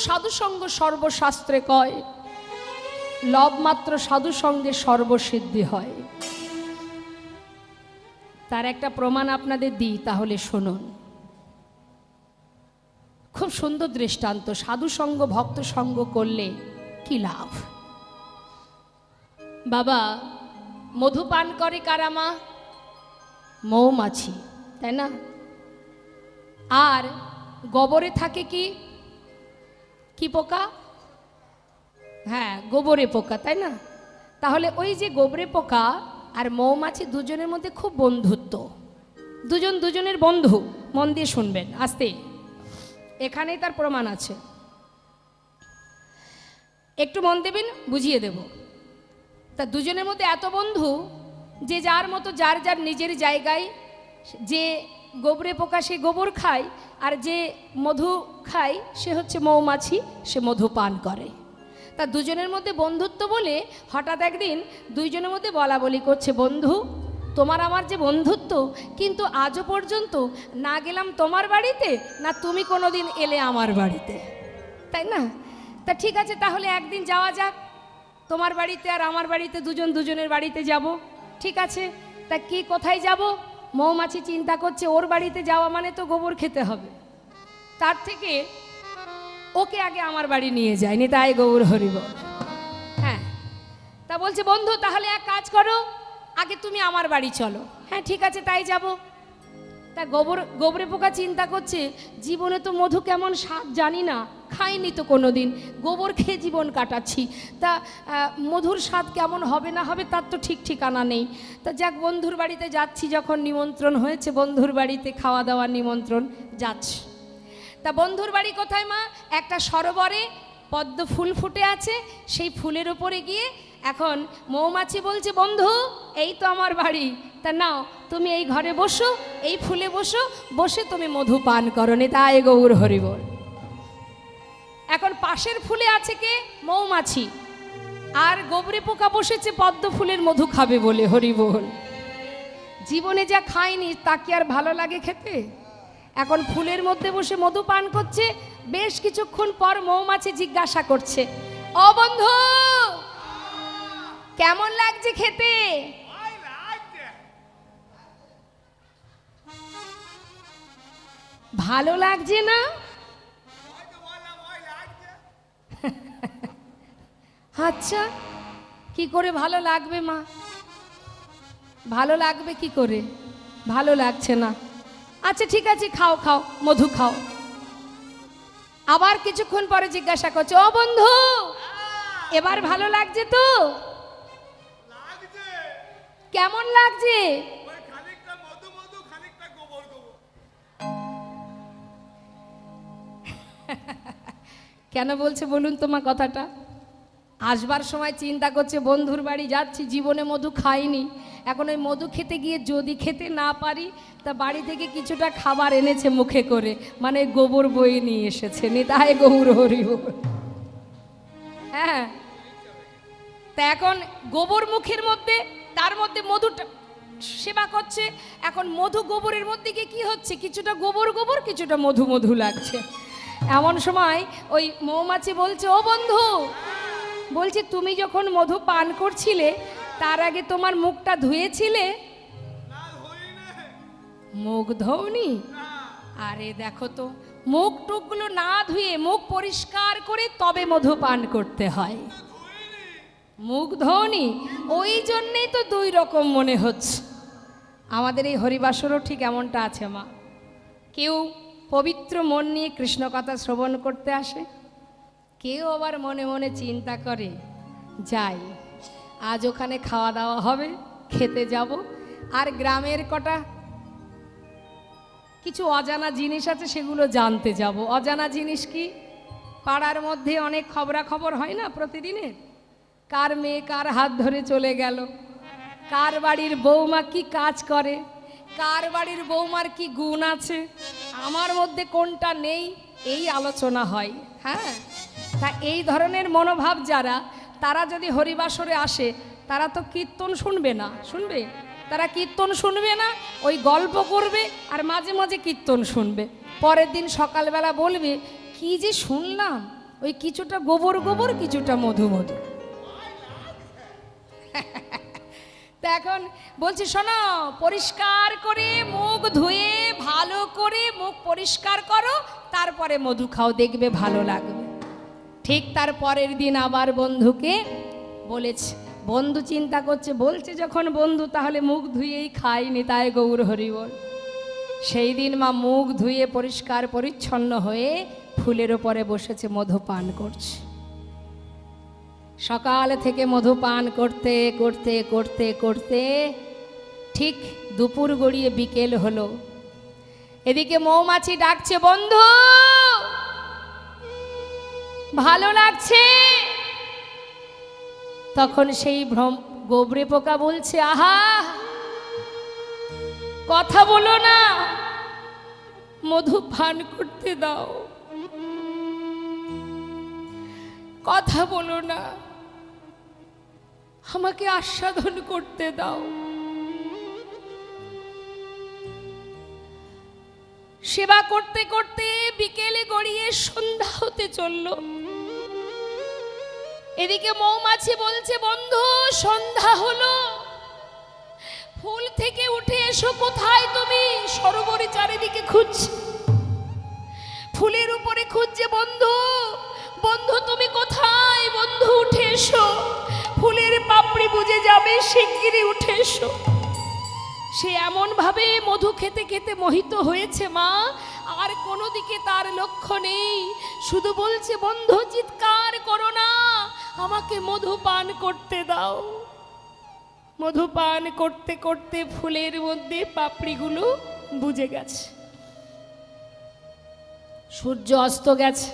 সাধুসঙ্গ সর্বশাস্ত্রে কয়, লব মাত্র সাধুসঙ্গে সর্বসিদ্ধি হয়। তার একটা প্রমাণ আপনাদের দিই, তাহলে শুনুন। খুব সুন্দর দৃষ্টান্ত। সাধুসঙ্গ ভক্ত সঙ্গ করলে কি লাভ? বাবা, মধু পান করে কারা মা? মৌমাছি, তাই না? আর গোবরে থাকে কি কি পোকা? হ্যাঁ, গোবরে পোকা, তাই না? তাহলে ওই যে গোবরে পোকা আর মৌমাছি দুজনের মধ্যে খুব বন্ধুত্ব, দুজন দুজনের বন্ধু। মন দিয়ে শুনবেন, আস্তে, এখানেই তার প্রমাণ আছে। একটু মন দেবেন, বুঝিয়ে দেব। তা দুজনের মধ্যে এত বন্ধু যে যার মতো যার যার নিজের জায়গায়, যে গোবরে পোকা সে গোবর খায়, আর যে মধু খায় সে হচ্ছে মৌমাছি, সে মধু পান করে। তা দুজনের মধ্যে বন্ধুত্ব বলে হঠাৎ একদিন দুইজনের মধ্যে বলা বলি করছে, বন্ধু তোমার আমার যে বন্ধুত্ব, কিন্তু আজও পর্যন্ত না গেলাম তোমার বাড়িতে, না তুমি কোনোদিন এলে আমার বাড়িতে, তাই না? তা ঠিক আছে, তাহলে একদিন যাওয়া যাক তোমার বাড়িতে আর আমার বাড়িতে, দুজন দুজনের বাড়িতে যাব। ঠিক আছে, তা কি কোথায় যাব? মৌমাছি চিন্তা করছে ওর বাড়িতে যাওয়া মানে তো গোবর খেতে হবে, তার থেকে ওকে আগে আমার বাড়ি নিয়ে যায়নি, তাই গৌর হরিব। হ্যাঁ, তা বলছে বন্ধু তাহলে এক কাজ করো, আগে তুমি আমার বাড়ি চলো। হ্যাঁ ঠিক আছে, তাই যাব। তা গোবরে পোকা চিন্তা করছে, জীবনে তো মধু কেমন স্বাদ জানি না, খাইনি তো কোনোদিন, গোবর খেয়ে জীবন কাটাচ্ছি, তা মধুর স্বাদ কেমন হবে না হবে তার তো ঠিক ঠিকানা নেই। তা যাক, বন্ধুর বাড়িতে যাচ্ছি যখন, নিমন্ত্রণ হয়েছে বন্ধুর বাড়িতে, খাওয়া দাওয়ার নিমন্ত্রণ, যাচ্ছি। তা বন্ধুর বাড়ি কোথায় মা? একটা সরোবরে পদ্ম ফুল ফুটে আছে, সেই ফুলের উপরে গিয়ে এখন মৌমাছি বলছে, বন্ধু এই তো আমার বাড়ি, তা নাও তুমি এই ঘরে বসো, এই ফুলে বসো, বসে তুমি মধু পান করো, তাই গৌর হরিবল। এখন পাশের ফুলে আছে কে? মৌমাছি, আর গোবরে পোকা বসেছে পদ্ম ফুলের মধু খাবে বলে, হরিবল। জীবনে যা খায়নি তা কি আর ভালো লাগে খেতে? এখন ফুলের মধ্যে বসে মধু পান করছে। বেশ কিছুক্ষণ পর মৌমাছি জিজ্ঞাসা করছে, ও বন্ধু কেমন লাগছে খেতে? ভালো লাগছে না? আচ্ছা, কি করে ভালো লাগবে মা? ভালো লাগবে কি করে? ভালো লাগছে না। আচ্ছা ঠিক আছে, খাও খাও, মধু খাও। আবার কিছুক্ষণ পরে জিজ্ঞাসা করছে, ও বন্ধু এবার ভালো লাগছে তো? কেমন লাগছে? কেন বলছে বলুন তোমার কথাটা? আসবার সময় চিন্তা করছে বন্ধুর বাড়ি যাচ্ছি, জীবনে মধু খাইনি, এখন ওই মধু খেতে গিয়ে যদি খেতে না পারি, তা বাড়ি থেকে কিছুটা খাবার এনেছে মুখে করে, মানে গোবর বয়ে নিয়ে এসেছে, নিতাই গৌর হরিব। হ্যাঁ, তা এখন গোবর মুখের মধ্যে, তার মধ্যে মধুটা সেবা করছে। এখন মধু গোবরের মধ্যে গিয়ে কি হচ্ছে, কিছুটা গোবর গোবর, কিছুটা মধু মধু লাগছে। এমন সময় ওই মৌমাছি বলছে, ও বন্ধু বলছি তুমি যখন মধু পান করছিলে তার আগে তোমার মুখটা ধুয়েছিলে? মুখ ধোনি? আরে দেখো তো, মুখ টুকগুলো না ধুয়ে মুখ পরিষ্কার করে তবে মধু পান করতে হয়। মুখ ধোনি, ওই জন্যেই তো দুই রকম মনে হচ্ছে। আমাদের এই হরিবাসরও ঠিক এমনটা আছে মা। কেউ পবিত্র মন নিয়ে কৃষ্ণ কথা শ্রবণ করতে আসে, কেউ আবার মনে মনে চিন্তা করে যাই আজ ওখানে খাওয়া দাওয়া হবে, খেতে যাব, আর গ্রামের কটা কিছু অজানা জিনিস আছে সেগুলো জানতে যাব। অজানা জিনিস কি? পাড়ার মধ্যে অনেক খবরাখবর হয় না প্রতিদিনের, কার মেয়ে কার হাত ধরে চলে গেল, কার বাড়ির বৌমা কি কাজ করে, কার বাড়ির বৌমার কি গুণ আছে, আমার মধ্যে কোনটা নেই, এই আলোচনা হয়। হ্যাঁ, তা এই ধরনের মনোভাব যারা, তারা যদি হরিবাসরে আসে তারা তো কীর্তন শুনবে না, শুনবে? তারা কীর্তন শুনবে না, ওই গল্প করবে আর মাঝে মাঝে কীর্তন শুনবে। পরের দিন সকালবেলা বলবে কি যে শুনলাম, ওই কিছুটা গোবর গোবর, কিছুটা মধু মধু। তা এখন বলছি শোনো, পরিষ্কার করে মুখ ধুয়ে ভালো করে মুখ পরিষ্কার করো, তারপরে মধু খাও, দেখবে ভালো লাগবে। ঠিক তার পরের দিন আবার বন্ধুকে বলেছে। বন্ধু চিন্তা করছে, বলছে যখন বন্ধু তাহলে মুখ ধুয়েই খাইনি, তাই গৌর হরি বল। সেই দিন মা মুখ ধুয়ে পরিষ্কার পরিচ্ছন্ন হয়ে ফুলের ওপরে বসেছে, মধু পান করছে। সকাল থেকে মধু পান করতে করতে করতে করতে ঠিক দুপুর গড়িয়ে বিকেল হলো। এদিকে মৌমাছি ডাকছে, বন্ধু ভালো লাগছে। তখন সেই গোবরে পোকা বলছে, আহা কথা বলো না, মধু পান করতে দাও, কথা বলো না, আমাকে আস্বাদন করতে দাও। সেবা করতে করতে বিকেলে গড়িয়ে সন্ধ্যা হতে চলল। এদিকে মৌমাছি বলছে, বন্ধু সন্ধ্যা হলো, ফুল থেকে উঠে এসো। কোথায় তুমি? সরোবরে চারিদিকে খুঁজছে, ফুলের উপরে খুঁজছে বন্ধু। বন্ধু তুমি কোথায়? বন্ধু উঠে এসো, ফুলের পাপড়ি বুঝে যাবে, শিগগিরই উঠে এসো। সে এমন ভাবে মধু খেতে খেতে মোহিত হয়েছে মা, আর কোনো দিকে তার লক্ষ্য নেই। শুধু বলছে, বন্ধু চিৎকার করো না, আমাকে মধু পান করতে দাও। মধু পান করতে করতে ফুলের মধ্যে পাপড়িগুলো বুঝে গেছে। সূর্য অস্ত গেছে,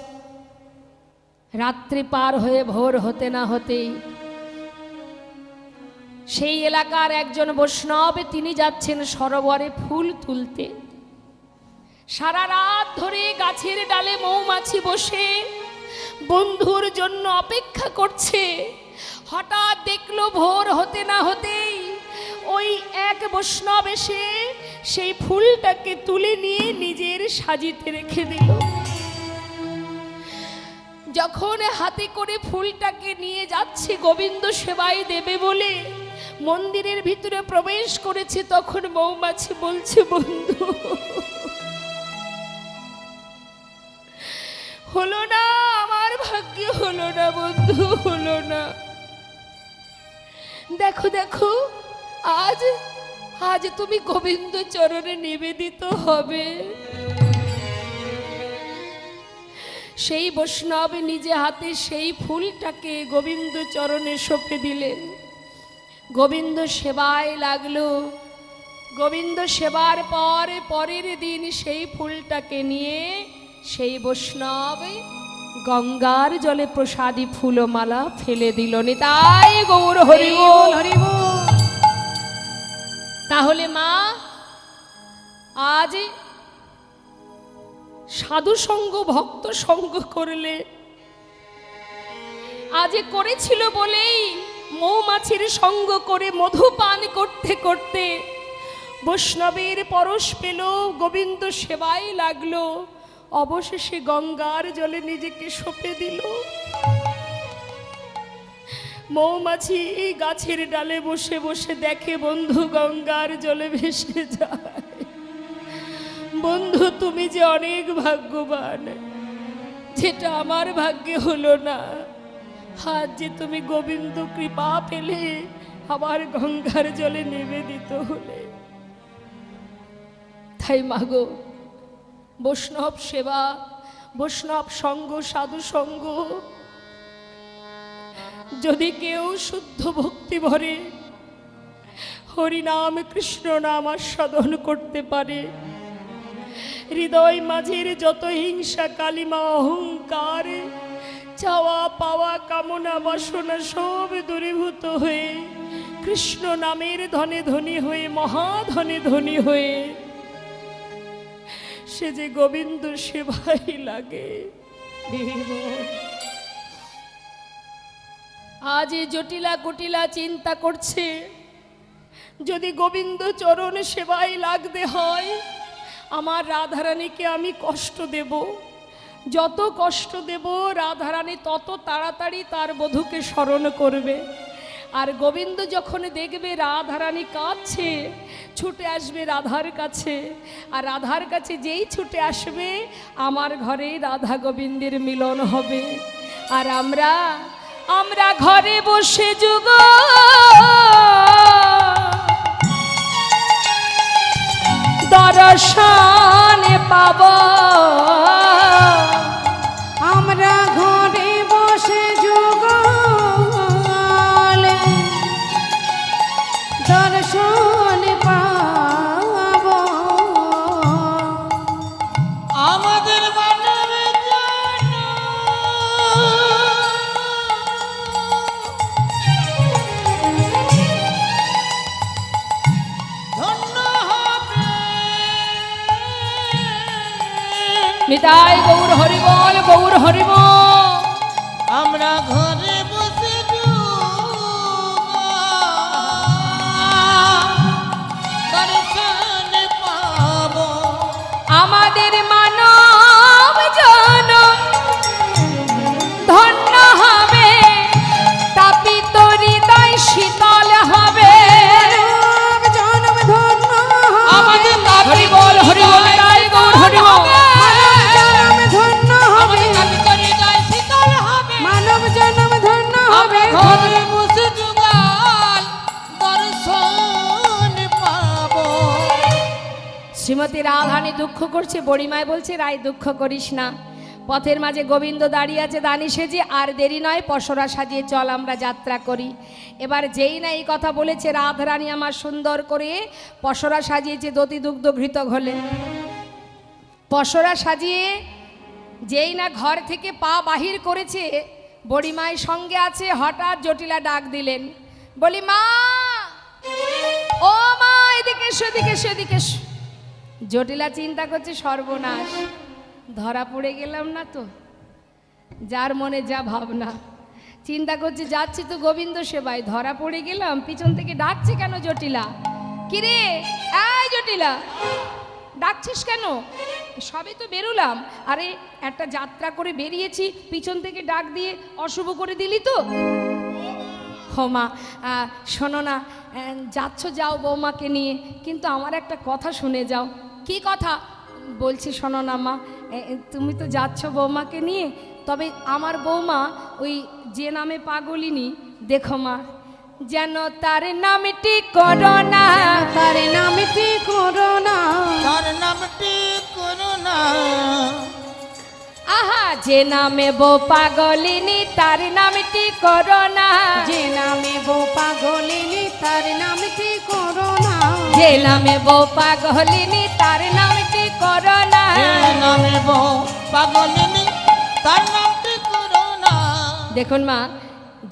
রাত্রি পার হয়ে ভোর হতে না হতেই সেই এলাকার একজন বৈষ্ণব তিনি যাচ্ছেন সরোবরে ফুল তুলতে। সারা রাত ধরে গাছের ডালে মৌমাছি বসে বন্ধুর জন্য অপেক্ষা করছে। হঠাৎ দেখলো ভোর হতে না হতেই ওই এক বৈষ্ণব এসে সেই ফুলটাকে তুলে নিয়ে নিজের সাজিতে রেখে দিল। যখন হাতে করে ফুলটাকে নিয়ে যাচ্ছে গোবিন্দ সেবায় দেবে বলে মন্দিরের ভিতরে প্রবেশ করেছে, তখন মৌমাছি বলছে, বন্ধু হলো না, আমার ভাগ্যে হলো না, বন্ধু হলো না। দেখো দেখো, আজ আজ তুমি গোবিন্দ চরণে নিবেদিত হবে। সেই বৈষ্ণব নিজে হাতে সেই ফুলটাকে গোবিন্দ চরণে সঁপে দিলেন। গোবিন্দ সেবায় লাগলো। গোবিন্দ সেবার পর পরের দিন সেই ফুলটাকে নিয়ে সেই বৈষ্ণব গঙ্গার জলে প্রসাদী ফুলমালা ফেলে দিল। নিতাই গৌর হরি বল, হরি বল। তাহলে মা আজ সাধু সঙ্গ ভক্ত সঙ্গ করলে, আজ করেছিল বলেই মৌমাছির সঙ্গ করে মধু পান করতে করতে বৈষ্ণবের পরশ পেল, গোবিন্দ সেবায় লাগলো, অবশেষে গঙ্গার জলে নিজেকে সঁপে দিল। মৌমাছি গাছের ডালে বসে বসে দেখে বন্ধু গঙ্গার জলে ভেসে যায়। বন্ধু তুমি যে অনেক ভাগ্যবান, যেটা আমার ভাগ্যে হলো না। আজ যে তুমি গোবিন্দ কৃপা পেলে আবার গঙ্গার জলে নিবেদিত হলে। তাই মাগো, বৈষ্ণব সেবা, বৈষ্ণব সঙ্গ, সাধু সঙ্গ যদি কেউ শুদ্ধ ভক্তি ভরে হরিনাম কৃষ্ণ নাম আস্বাদন করতে পারে, হৃদয় মাঝের যত হিংসা কালিমা অহংকার চাওয়া পাওয়া কামনা বাসনা সব দূরীভূত হয়ে কৃষ্ণ নামের ধনে ধনী হয়ে মহাধনে ধনী হয়ে সে যে গোবিন্দ সেবাই লাগে। আজ জটিলা কুটিলা চিন্তা করছে, যদি গোবিন্দ চরণ সেবায় লাগতে হয় আমার রাধারানীকে আমি কষ্ট দেব, যত কষ্ট দেব রাধারানী তত তাড়াতাড়ি তার বধূকে স্মরণ করবে। আর গোবিন্দ যখন দেখবে রাধারানী কাঁদছে, ছুটে আসবে রাধার কাছে। আর রাধার কাছে যেই ছুটে আসবে, আমার ঘরে রাধা গোবিন্দের মিলন হবে। আর আমরা ঘরে বসে যুগ দর্শন পাব। আমরা ঘরে বসে যুগল দর্শন পাব। আমাদের মানবের জন্য ধন্য হবে। নিতাই গৌর হরিবল, গৌর হরিবল। আমরা ঘরে বসে দর্শন পাব। আমাদের মানব জনম ধন্য হবে, তাপিত হৃদয় শীতল হবে। মানব জনম ধন্য আমাদের হরিবল, হরিবল, নিতাই গৌর হরিবল। জনম ধন্য হবে। শীতল হবে। মানব জনম ধন্য হবে। ঘরে বসে যুগল দর্শন পাব। শ্রীমতী রাধানী দুঃখ করছে, বড়িমায় বলছে রাই দুঃখ করিস না। পথের মাঝে গোবিন্দ দাঁড়িয়ে আছে দানি সেজে, আর দেরি নয় পসরা সাজিয়ে চল আমরা যাত্রা করি। এবার যেই না এই কথা বলেছে, রাধারানী আমার সুন্দর করে পসরা সাজিয়েছে দতি দুগ্ধ ঘৃত ঘোলে। পসরা সাজিয়ে যেই না ঘর থেকে পা বাহির করেছে, বড়িমায়ের সঙ্গে আছে, হঠাৎ জটিলা ডাক দিলেন, বলি মা, ও মা, এদিকে এসো, এদিকে এসো, এদিকে এসো। জটিলা চিন্তা করছে সর্বনাশ, ধরা পড়ে গেলাম না তো। যার মনে যা ভাবনা, চিন্তা করছে যাচ্ছি তো গোবিন্দ সেবায়, ধরা পড়ে গেলাম। পিছন থেকে ডাকছে কেন জটিলা? কিরে এই জটিলা, ডাকছিস কেন? সবে তো বেরোলাম। আরে একটা যাত্রা করে বেরিয়েছি, পিছন থেকে ডাক দিয়ে অশুভ করে দিলি তো। হোমা শোনো না, যাচ্ছ যাও বৌমাকে নিয়ে, কিন্তু আমার একটা কথা শুনে যাও। কি কথা? বলছি শোনো না মা, তুমি তো যাচ্ছ বৌমাকে নিয়ে, তবে আমার বৌমা ওই যে নামে পাগলিনী, দেখো মা, যেন তার নামটি করোনা, তার নামটি করোনা, তার নামটি করুণা। আহা, যে নামে বউ পাগলিনী তার নামটি করোনা, যে নামে বউ পাগলিনী তার নামটি করোনা, যে নামে বউ পাগলিনী তার নামটি করোনা। যে নামে বউ পাগলিনী তার নামটি করুণা। দেখুন মা,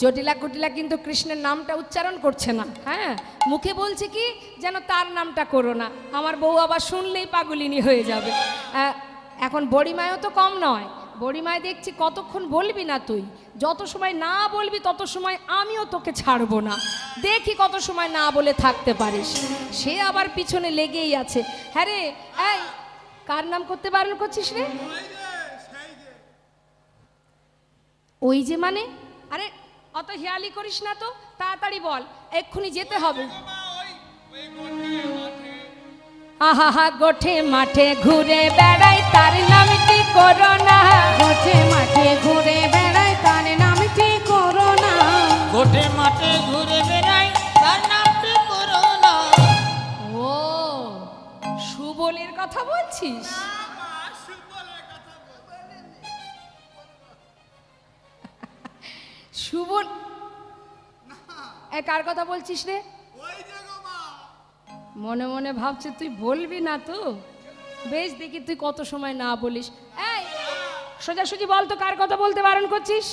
জটিলা কুটিলা কিন্তু কৃষ্ণের নামটা উচ্চারণ করছে না। হ্যাঁ, মুখে বলছে কি যেন তার নামটা করো না, আমার বউ আবার শুনলেই পাগলিনী হয়ে যাবে। এখন বড়িমায়ও তো কম নয়, বড়িমায় দেখছি কতক্ষণ বলবি না তুই, যত সময় না বলবি তত সময় আমিও তোকে ছাড়বো না, দেখি কত সময় না বলে থাকতে পারিস। সে আবার পিছনে লেগেই আছে। হ্যাঁ রে, এই কার নাম করতে বারণ করছিস রে? ওই যে মানে, আরে অত হেয়ালি করিস না তো, তাড়াতাড়ি বল, এক্ষুনি যেতে হবে। আহা হা, গোঠে মাঠে ঘুরে বেড়াই তার নামটি করোনা, গোঠে মাঠে ঘুরে বেড়ায় তার নামটি করোনা, গোটে মাঠে ঘুরে বেড়াই তার নামটি করুণা। ও সুবলের কথা বলছিস? সুবল কার কথা বলছিস রে? মনে মনে ভাবছে তুই বলবি না তো, বেশ দেখি তুই কত সময় না বলিস। এই সোজাসুজি বল তো, কার কথা বলতে বারণ করছিস?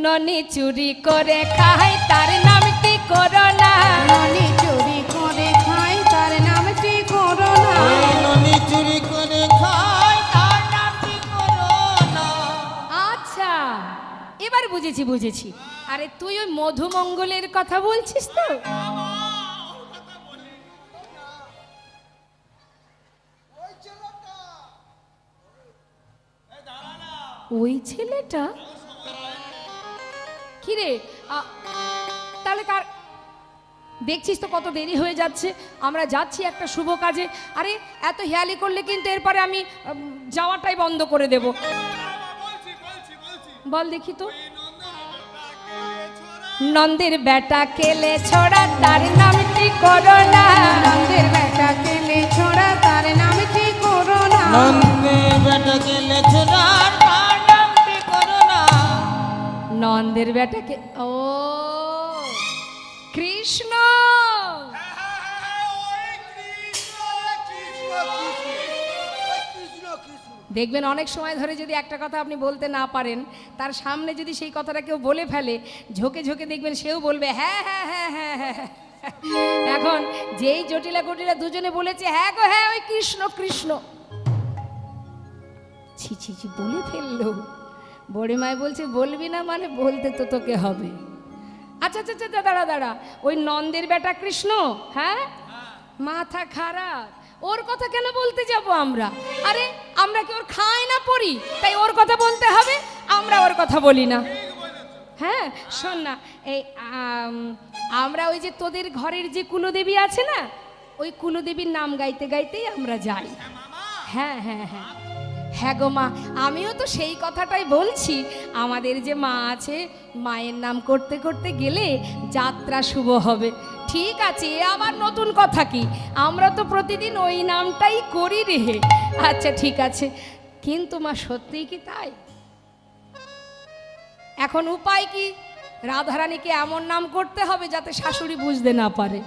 ননি চুরি করে খাই তার নামটি করোনা, ননি চুরি করে খায় তার নামটি করোনা, ননি চুরি করে খায় তার নামটি করুণা। আচ্ছা এবার বুঝেছি বুঝেছি। আরে তুই ওই মধুমঙ্গলের কথা বলছিস তো? ওই ছেলেটা কি রে? তাহলে কার? দেখছিস তো কত দেরি হয়ে যাচ্ছে, আমরা যাচ্ছি একটা শুভ কাজে। আরে এত হেয়ালি করলে কিন্তু এরপরে আমি যাওয়াটাই বন্ধ করে দেব। বল দেখি তো। নন্দের বেটা কেলে ছোড়া তার নামটি করোনা। নন্দের বেটা কেলে ছোড়া তার নামটি করোনা। নন্দের বেটা কেলে ছোড়া তার নামটি করোনা। নন্দের বেটাকে ও কৃষ্ণ। দেখবেন অনেক সময় ধরে যদি একটা কথা আপনি বলতে না পারেন, তার সামনে যদি সেই কথাটা কেউ বলে ফেলে, ঝোঁকে ঝোঁকে দেখবেন সেও বলবে হ্যাঁ হ্যাঁ হ্যাঁ হ্যাঁ হ্যাঁ। এখন যেই জটিলা কটিলা দুজনে বলেছে হ্যাঁ গো হ্যাঁ ওই কৃষ্ণ কৃষ্ণ, ছি ছি ছি বলে ফেললো। বড়ি মাই বলছে বলবি না মানে বলতে তো তোকে হবে। আচ্ছা আচ্ছা আচ্ছা দাঁড়া দাঁড়া, ওই নন্দের বেটা কৃষ্ণ, হ্যাঁ মাথা খারাপ, ওর কথা কেন বলতে যাব আমরা? আরে আমরা কি ওর খাই না পড়ি তাই ওর কথা বলতে হবে? আমরা ওর কথা বলি না। হ্যাঁ শোন না, এই আমরা ওই যে তোদের ঘরের যে কুলদেবী আছে না, ওই কুলদেবীর নাম গাইতে গাইতেই আমরা যাই। হ্যাঁ হ্যাঁ হ্যাঁ হ্যাঁ গো মা, আমিও তো সেই কথাটাই বলছি। আমাদের যে মা আছে, মায়ের নাম করতে করতে গেলে যাত্রা শুভ হবে। ঠিক আছে, আবার নতুন কথা কি? আমরা তো প্রতিদিন ওই নামটাই করি রে। আচ্ছা ঠিক আছে, কিন্তু মা সত্যিই কি তাই? এখন উপায় কি? রাধারানীকে এমন নাম করতে হবে যাতে শাশুড়ি বুঝতে না পারে।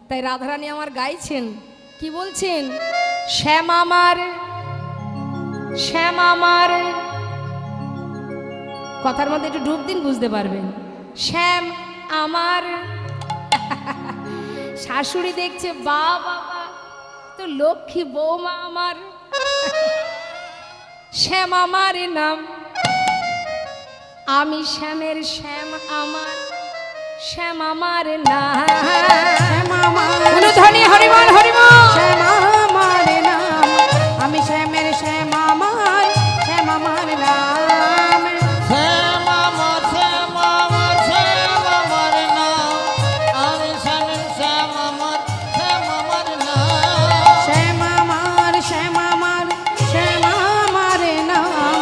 তাই রাধারানী আমার গাইছেন, কি বলছেন? শ্যাম আমার, শ্যাম আমার, কথার মধ্যে একটু ডুব দিন বুঝতে পারবেন। শ্যাম আমার। শাশুড়ি দেখছে বা বাবা তো লক্ষ্মী বৌমা আমার, শ্যাম আমার নাম, আমি শ্যামের শ্যাম আমার, শ্যাম আমার নাম। শ্যাম আমার, অনুধ্বনি হরিবল হরিবল। শ্যাম আমার নাম, আমি শ্যামের শ্যাম আমার, শ্যাম আমার নাম। শ্যাম আমার, শ্যাম আমার, শ্যাম আমার নাম, আমি শ্যামের শ্যাম আমার, শ্যাম আমার নাম। শ্যাম আমার, শ্যাম আমার, শ্যাম আমার নাম,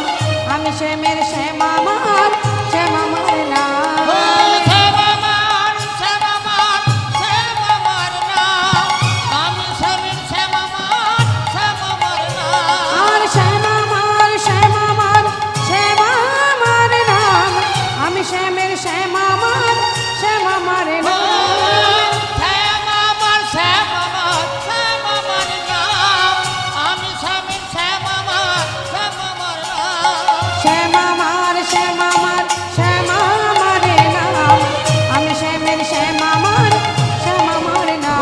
আমি শ্যামের শ্যাম আমার, শ্যাম আমার নাম। শ্যাম আমার, শ্যাম আমার, শ্যাম আমার নাম, আমি শ্যামের শ্যাম আমার, শ্যাম আমার নাম। আর শ্যাম আমার, শ্যাম আমার, শ্যাম আমার নাম, আমি শ্যামের শ্যাম আমার, শ্যাম আমার নাম। শ্যাম আমার, শ্যাম আমার, শ্যাম আমার নাম, আমি শ্যামের শ্যাম আমার, শ্যাম আমার নাম। শ্যাম আমার, শ্যাম আমার, শ্যাম আমার নাম, আমি শ্যামের শ্যাম আমার, শ্যাম আমার নাম।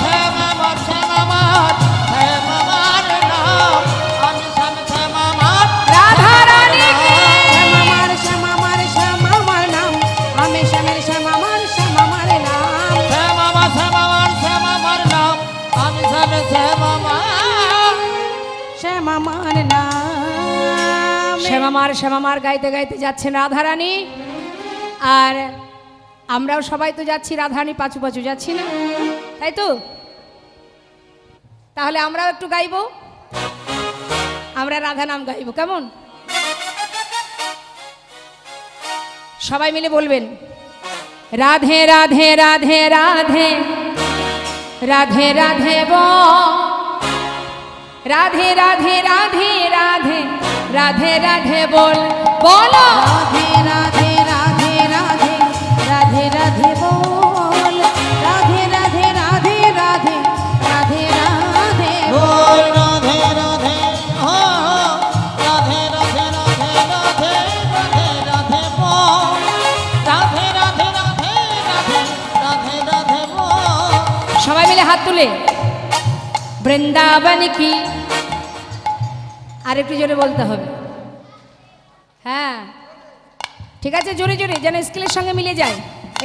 শ্যাম আমার, শ্যাম আমার, শ্যাম আমার নাম, আমি শ্যাম শ্যাম আমার, রাধা রানী কি? শ্যাম আমার, শ্যাম আমার, শ্যাম আমার নাম, আমি শ্যামের শ্যাম আমার, শ্যাম আমার নাম। শ্যাম আমার, শ্যাম আমার, শ্যাম আমার নাম, আমি শ্যামের শ্যাম আমার। শ্যাম আমার নাম। শ্যামামার শ্যামামার গাইতে গাইতে যাচ্ছেন রাধারানী, আর আমরাও সবাই তো যাচ্ছি রাধারানী পাচু পাচু, যাচ্ছি না তাই তো? তাহলে আমরাও একটু গাইবো, আমরা রাধা নাম গাইবো, কেমন? সবাই মিলে বলবেন রাধে রাধে রাধে রাধে রাধে রাধে বো, রাধে রাধে রাধে রাধে রাধে রাধে বল, বলো রাধে রাধে রাধে রাধে রাধে রাধে বল, রাধে রাধে রাধে রাধে রাধে রাধে বল রাধে রাধে হো, রাধে রাধে রাধে রাধে রাধে রাধে বল, রাধে রাধে রাধে রাধে রাধে রাধে বল। সবাই মিলে হাত তুলে বৃন্দাবন কি, আর একটু জোরে বলতে হবে। হ্যাঁ ঠিক আছে, জোরে জোরে যেন স্কেলের সঙ্গে মিলে যায়।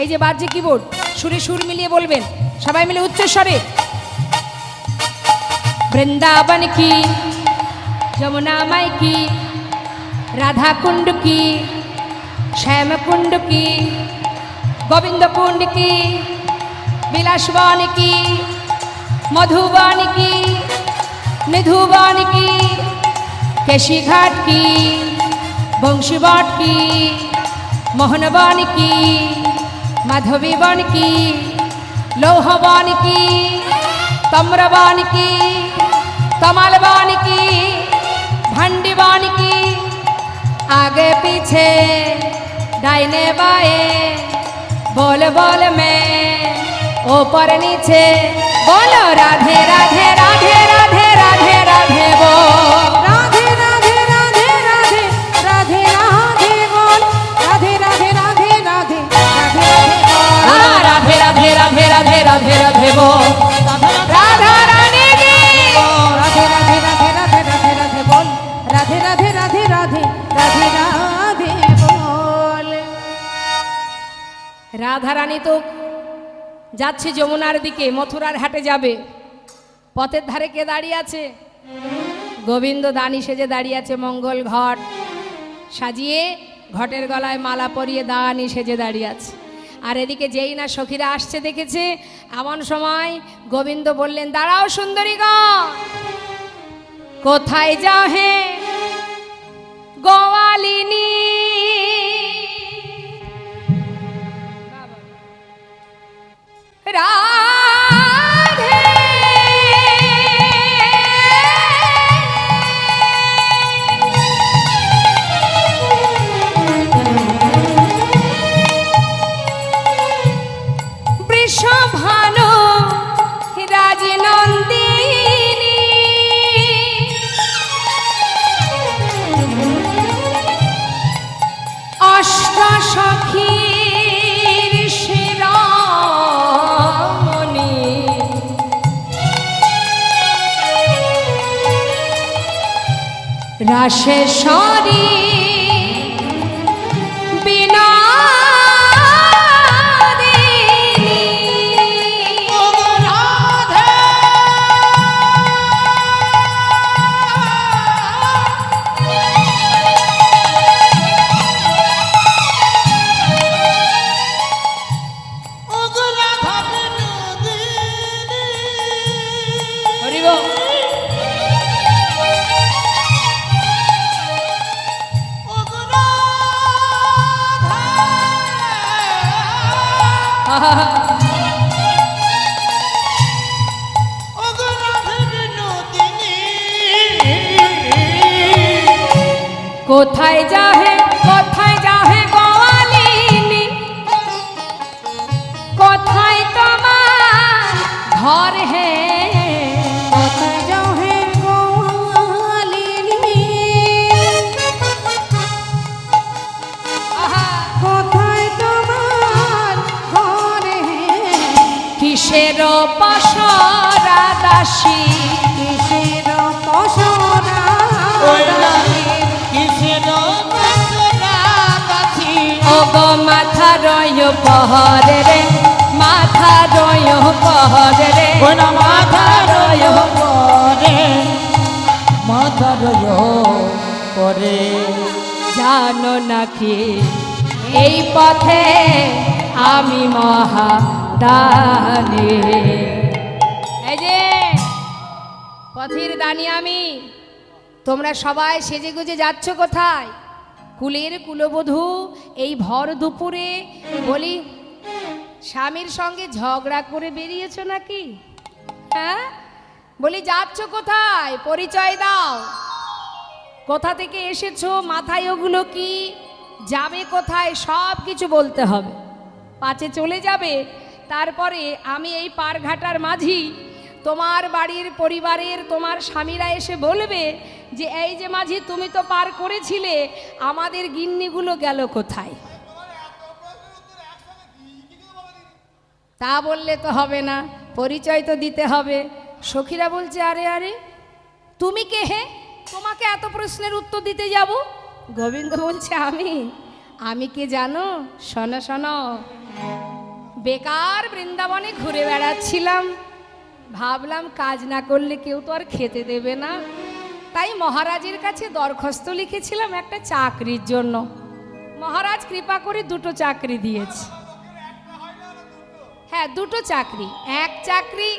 এই যে বাজছে কিবোর্ড, সুরে সুর মিলিয়ে বলবেন সবাই মিলে উচ্চস্বরে। বৃন্দাবন কি, যমুনা মাই কি, राधा कुंड की, श्याम कुंड की, गोविंद कुंड की, विलासवन की, मधुबन की, निधुबन की, केशी घाट की, बंशीवाट की, मोहनवन की, माधवीवन की, लोहवन की, तम्रवन की, कमलवन की, भंडीवन की, आगे पीछे दाहिने बाएं, बोल बोल में ऊपर नीचे बोलो राधे राधे राधे राधे राधे राधे बोल। राधे राधे राधे राधे राधे राधे बोल, राधे राधे राधे राधे राधे राधे बोल, हाँ, राधे राधे राधे राधे राधे राधे बोल। राधा रानी की राधे राधे राधे राधे राधे राधे बोल, राधे राधे राधे राधे राधे राधे बोल। রাধা রানী তো যাচ্ছে যমুনার দিকে, মথুরার হাটে যাবে। পথের ধারে কে দাঁড়িয়ে আছে? গোবিন্দ দানি সেজে দাঁড়িয়ে আছে, মঙ্গল ঘট সাজিয়ে ঘটের গলায় মালা পরিয়ে দানি সেজে দাঁড়িয়ে আছে। আর এদিকে যেই না সখীরা আসছে দেখেছে, এমন সময় গোবিন্দ বললেন, দাঁড়াও সুন্দরীগণ, কোথায় যাও হে গোয়ালিনী? রাধে বৃষভানু রাজনন্দিনী, অষ্ট সখীর শিরোমণি, রাশেশ্বরী বিনোদিনী, হরি বল। কোথায় যাহে গোয়ালিনী, কোথায় তোমার ঘর হে? কোথায় যাও হে গোয়ালিনী, কোথায় তোমার ঘর হে? কিসের পসরা দাসী, কিসের পসরা ও গো মাথা রয় পহরে রে, মাথা রয় পহরে রে, মাথা রয় করে জানো নাকি এই পথে আমি মহাদানী? এই যে পথের দানি আমি। তোমরা সবাই সেজে গুজে যাচ্ছ কোথায়? কুলের কুলবধূ এই ভর দুপুরে বলি স্বামীর সঙ্গে ঝগড়া করে বেরিয়েছো নাকি? হ্যাঁ, বলি যাচ্ছ কোথায়? পরিচয় দাও, কোথা থেকে এসেছো, মাথায় ওগুলো কি, যাবে কোথায়, সব কিছু বলতে হবে। পাছে চলে যাবে, তারপরে আমি এই পারঘাটার মাঝি, তোমার বাড়ির পরিবারের তোমার স্বামীরা এসে বলবে যে এই যে মাঝি তুমি তো পার করেছিলে, আমাদের গিন্নিগুলো গেল কোথায়? তা বললে তো হবে না, পরিচয় তো দিতে হবে। সখীরা বলছে, আরে আরে তুমি কে হে, তোমাকে এত প্রশ্নের উত্তর দিতে যাব? গোবিন্দ বলছে, আমি কে জানো? শোনো শোনো, বেকার বৃন্দাবনে ঘুরে বেড়াচ্ছিলাম, ভাবলাম কাজ না করলে কেউ তো আর খেতে দেবে না, তাই মহারাজের কাছে দরখাস্ত লিখেছিলাম একটা চাকরির জন্য। মহারাজ কৃপা করে দুটো চাকরি দিয়েছে। হ্যাঁ, দুটো চাকরি। এক চাকরি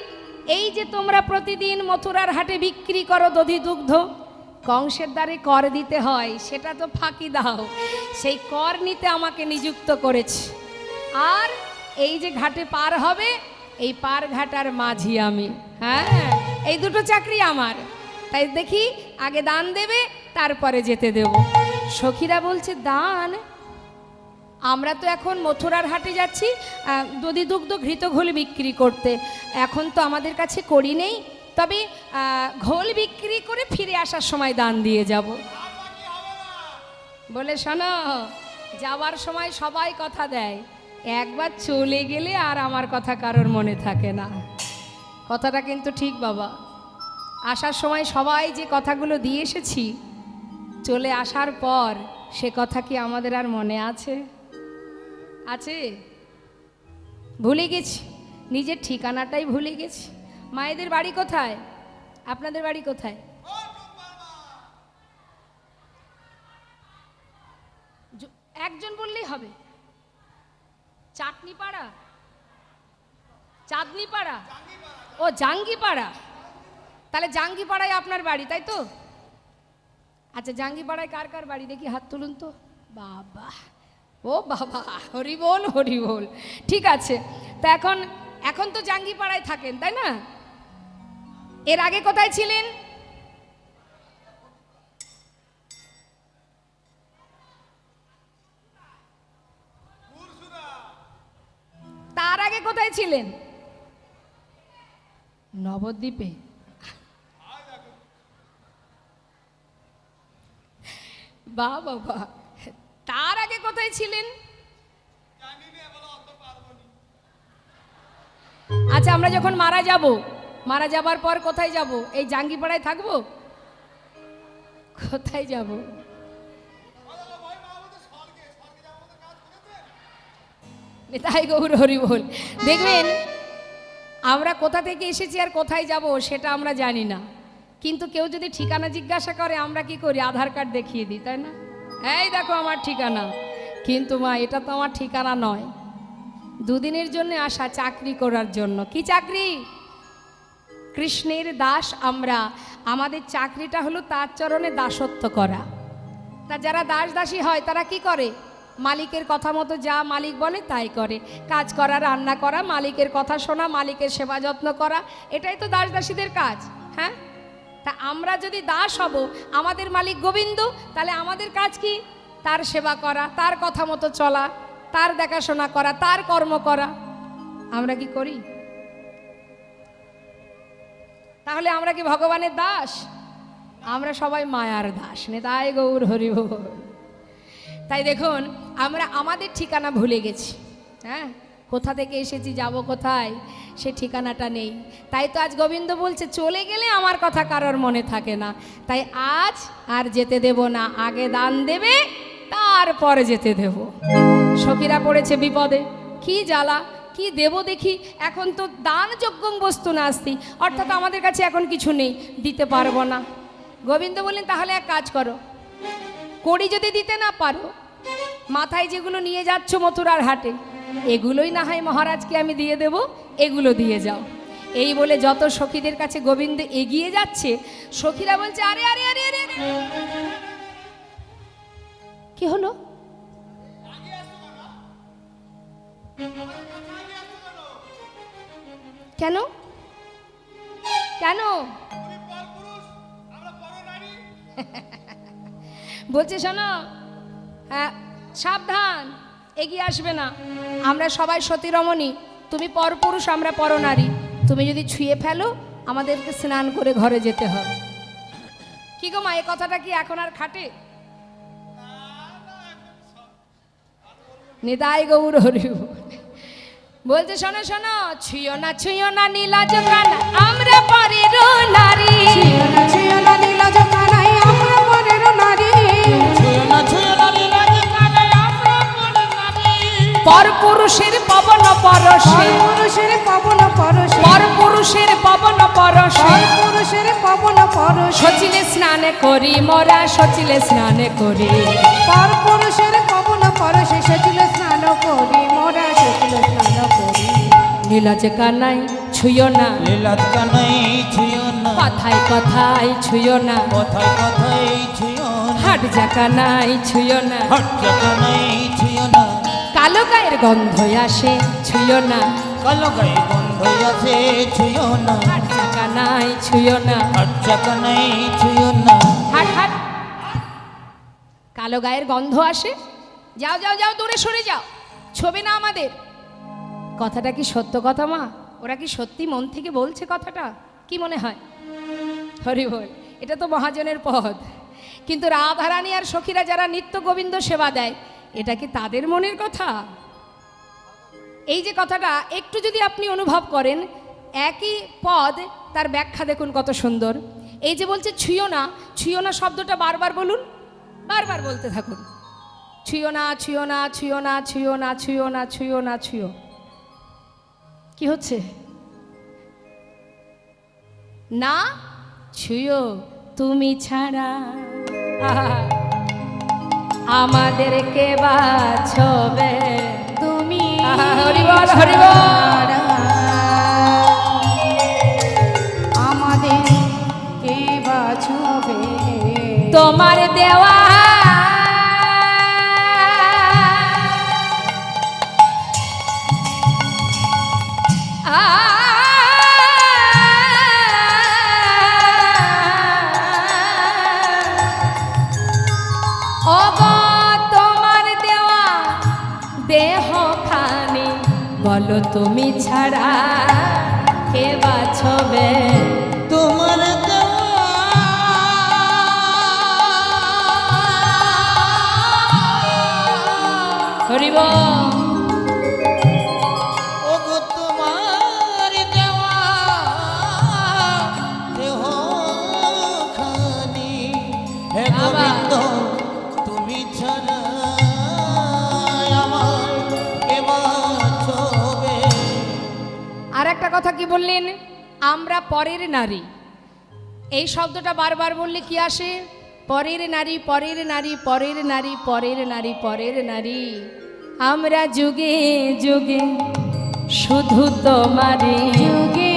এই যে তোমরা প্রতিদিন মথুরার হাটে বিক্রি করো দধি দুগ্ধ, কংসের দ্বারে কর দিতে হয়, সেটা তো ফাঁকি দাও, সেই কর নিতে আমাকে নিযুক্ত করেছে। আর এই যে ঘাটে পার হবে, এই পার ঘাটার মাঝি আমি। হ্যাঁ, এই দুটো চাকরি আমার। তাই দেখি আগে দান দেবে, তারপরে যেতে দেব। সখীরা বলছে দান? আমরা তো এখন মথুরার হাটে যাচ্ছি দধি দুগ্ধ ঘৃত ঘোল বিক্রি করতে, এখন তো আমাদের কাছে করি নেই, তবে ঘোল বিক্রি করে ফিরে আসার সময় দান দিয়ে যাব। বলে শোনো, যাওয়ার সময় সবাই কথা দেয়, একবার চলে গেলে আর আমার কথা কারোর মনে থাকে না। কথাটা কিন্তু ঠিক বাবা। আসার সময় সবাই যে কথাগুলো দিয়ে এসেছি, চলে আসার পর সে কথা কি আমাদের আর মনে আছে? আছে? ভুলে গেছি, নিজের ঠিকানাটাই ভুলে গেছি। মায়েদের বাড়ি কোথায়? আপনাদের বাড়ি কোথায়? একজন বললেই হবে। চাটনিপাড়া, চাঁদনিপাড়া, ও জাঙ্গিপাড়া। তাহলে জাঙ্গিপাড়ায় আপনার বাড়ি, তাই তো? আচ্ছা, জাঙ্গিপাড়ায় কার কার বাড়ি দেখি হাত তুলুন তো। বাবা, ও বাবা, হরি বল হরি বল। ঠিক আছে, তা এখন তো জাঙ্গিপাড়ায় থাকেন, তাই না? এর আগে কোথায় ছিলেন? তার আগে কোথায় ছিলেন? নবদ্বীপে। বাবা, তার আগে কোথায় ছিলেন? আচ্ছা, আমরা যখন মারা যাবার পর কোথায় যাব? এই জাঙ্গিপাড়ায় থাকবো? কোথায় যাব? তাই গৌর হরি বল। দেখবেন আমরা কোথা থেকে এসেছি আর কোথায় যাব সেটা আমরা জানি না, কিন্তু কেউ যদি ঠিকানা জিজ্ঞাসা করে আমরা কি করি? আধার কার্ড দেখিয়ে দিই, তাই না? এই দেখো আমার ঠিকানা। কিন্তু মা, এটা তো আমার ঠিকানা নয়। দুদিনের জন্য আসা চাকরি করার জন্য। কি চাকরি? কৃষ্ণের দাস আমরা। আমাদের চাকরিটা হলো তার চরণে দাসত্ব করা। তা যারা দাস দাসী হয় তারা কি করে? মালিকের কথা মতো যা মালিক বলে তাই করে। কাজ করা, রান্না করা, মালিকের কথা শোনা, মালিকের সেবা যত্ন করা, এটাই তো দাস দাসীদের কাজ। হ্যাঁ, তা আমরা যদি দাস হব, আমাদের মালিক গোবিন্দ, তাহলে আমাদের কাজ কি? তার সেবা করা, তার কথা মতো চলা, তার দেখাশোনা করা, তার কর্ম করা। আমরা কি করি? তাহলে আমরা কি ভগবানের দাস? আমরা সবাই মায়ার দাস। নেতাই গৌর হরি বল। তাই দেখুন, আমরা আমাদের ঠিকানা ভুলে গেছি। হ্যাঁ, কোথা থেকে এসেছি, যাব কোথায়, সে ঠিকানাটা নেই। তাই তো আজ গোবিন্দ বলছে, চলে গেলে আমার কথা কারোর মনে থাকে না। তাই আজ আর যেতে দেব না, আগে দান দেবে, তারপরে যেতে দেব। সখীরা পড়েছে বিপদে। কি জ্বালা, কি দেব দেখি। এখন তো দান যজ্ঞং বস্তু নাস্তি, অর্থাৎ আমাদের কাছে এখন কিছু নেই, দিতে পারবো না। গোবিন্দ বললেন, তাহলে এক কাজ করো, কড়ি যদি দিতে না পারো, মাথায় যেগুলো নিয়ে যাচ্ছ মথুরার হাটে, এগুলোই না হয় মহারাজকে আমি দিয়ে দেব, এগুলো দিয়ে যাও। এই বলে যত সখীদের কাছে গোবিন্দ এগিয়ে যাচ্ছে, সখীরা বলছে, আরে আরে আরে আরে, কি হলো? কেন কেন? বলছে শোনো, হ্যাঁ সাবধান, এগিয়ে আসবে না। আমরা সবাই সতী রমণী, তুমি পরপুরুষ, আমরা পরনারী। তুমি যদি ছুঁয়ে ফেলো, আমাদেরকে স্নান করে ঘরে যেতে হবে। কি গো মা, এ কথাটা কি এখন আর খাটে? নিতাই গৌর হরি বলতে, শোনো শোনো, ছুঁয়ো না নীলাজ কানা, আমরা পরের নারী। ছুঁয়ো না নীলাজ কানাই, আমরা পরের নারী। পরপুরুষের পবন পরশে, পুরুষের পবন পরশে, পরপুরুষের পবন পরশে, পুরুষের পবন পরশ সচিলে স্নান করি মোরা সচিলে স্নান করি পর পুরুষের পবন পরশে সচিল স্নান করি মোরা সচিল স্নান করি নীলাজ কানাই ছুঁয়ো না লীলাত কানাই ছুঁয়ো না কথায় কথায় ছুঁয়ো না কথায় কথায় ছুঁয়ো না হাট জাকানাই ছুঁয়ো না হট্টা কানাই ছুঁয়ো না কালো গায়ের গন্ধ আসে ছুঁয়ো না কালো গায়ে গন্ধ আছে ছুঁয়ো না হাট জাকানাই ছুঁয়ো না হট্টা কানাই ছুঁয়ো না হাট হাট কালো গায়ের গন্ধ আসে যাও যাও যাও দূরে সরে যাও ছবি না আমাদের কথাটা কি সত্য কথা মা ওরা কি সত্যি মন থেকে বলছে কথাটা কি মনে হয় হরি বল এটা তো মহাজনের পদ কিন্তু রাধারানী আর সখীরা যারা নিত্য গোবিন্দ সেবা দেয় এটা কি তাদের মনের কথা এই যে কথাটা একটু যদি আপনি অনুভব করেন একই পদ তার ব্যাখ্যা দেখুন কত সুন্দর এই যে বলছে ছুঁয়ো না শব্দটা বারবার বলুন বারবার বলতে থাকুন ছুঁয়ো না ছুঁয়ো না ছুঁয়ো না ছুঁয়ো না ছুঁয়ো না ছুঁয়ো না ছুঁয়ো কি হচ্ছে না ছুঁয়ো তুমি ছাড়া আহা, আমাদেরকে বাছবে তুমি আহা, হরি বল হরি বল আমাদের কে বাছবে তোমার দেওয়া তোমার দেওয়া দেহ খানি বলো তুমি ছাড়া কে বাছবে তোমার হরিব ওগো তোমার দেওয়া দেহ খানি হে গোবিন্দ তুমি ছাড়া আমার কে বাঁচবে আর একটা কথা কি বললেন আমরা পরের নারী এই শব্দটা বারবার বললে কি আসে পরের নারী পরের নারী পরের নারী পরের নারী পরের নারী আমরা যুগে যুগে শুধু তোমারই যুগে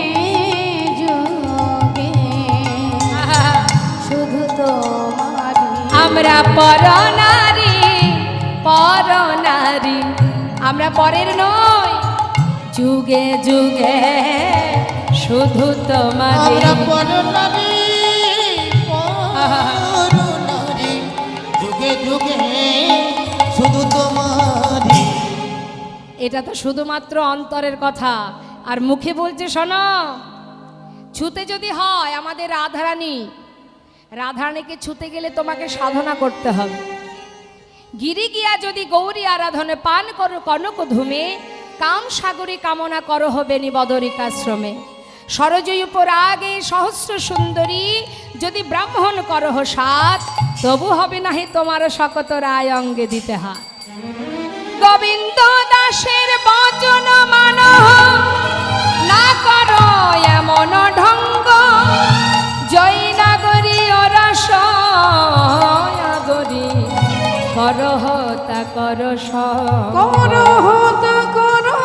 যুগে শুধু তোমারই আমরা পর নারী আমরা পরের নই যুগে যুগে শুধু তোমারই আমরা পরনারী যুগে যুগে শুধু তোমারই এটা তো শুধুমাত্র অন্তরের কথা আর মুখে বলছে শোনো ছুতে যদি হয় আমাদের রাধারানীকে ছুতে গেলে তোমাকে সাধনা করতে হবে গিরি গিয়া যদি গৌরী আরাধনে পান করো কনক ধুমে কাম সাগরী কামনা করো হবে নিবদরিকাশ্রমে সরজয়ী উপর আগে সহস্র সুন্দরী যদি ব্রাহ্মণ করহ সাত তবু হবে নাহি তোমার শকত রায় অঙ্গে দিতে হাত গোবিন্দ দাসের বচন মানহ না করো এমন ঢঙ্গ জয় নাগরী অরস আগরী করহ তা করো করো তা করো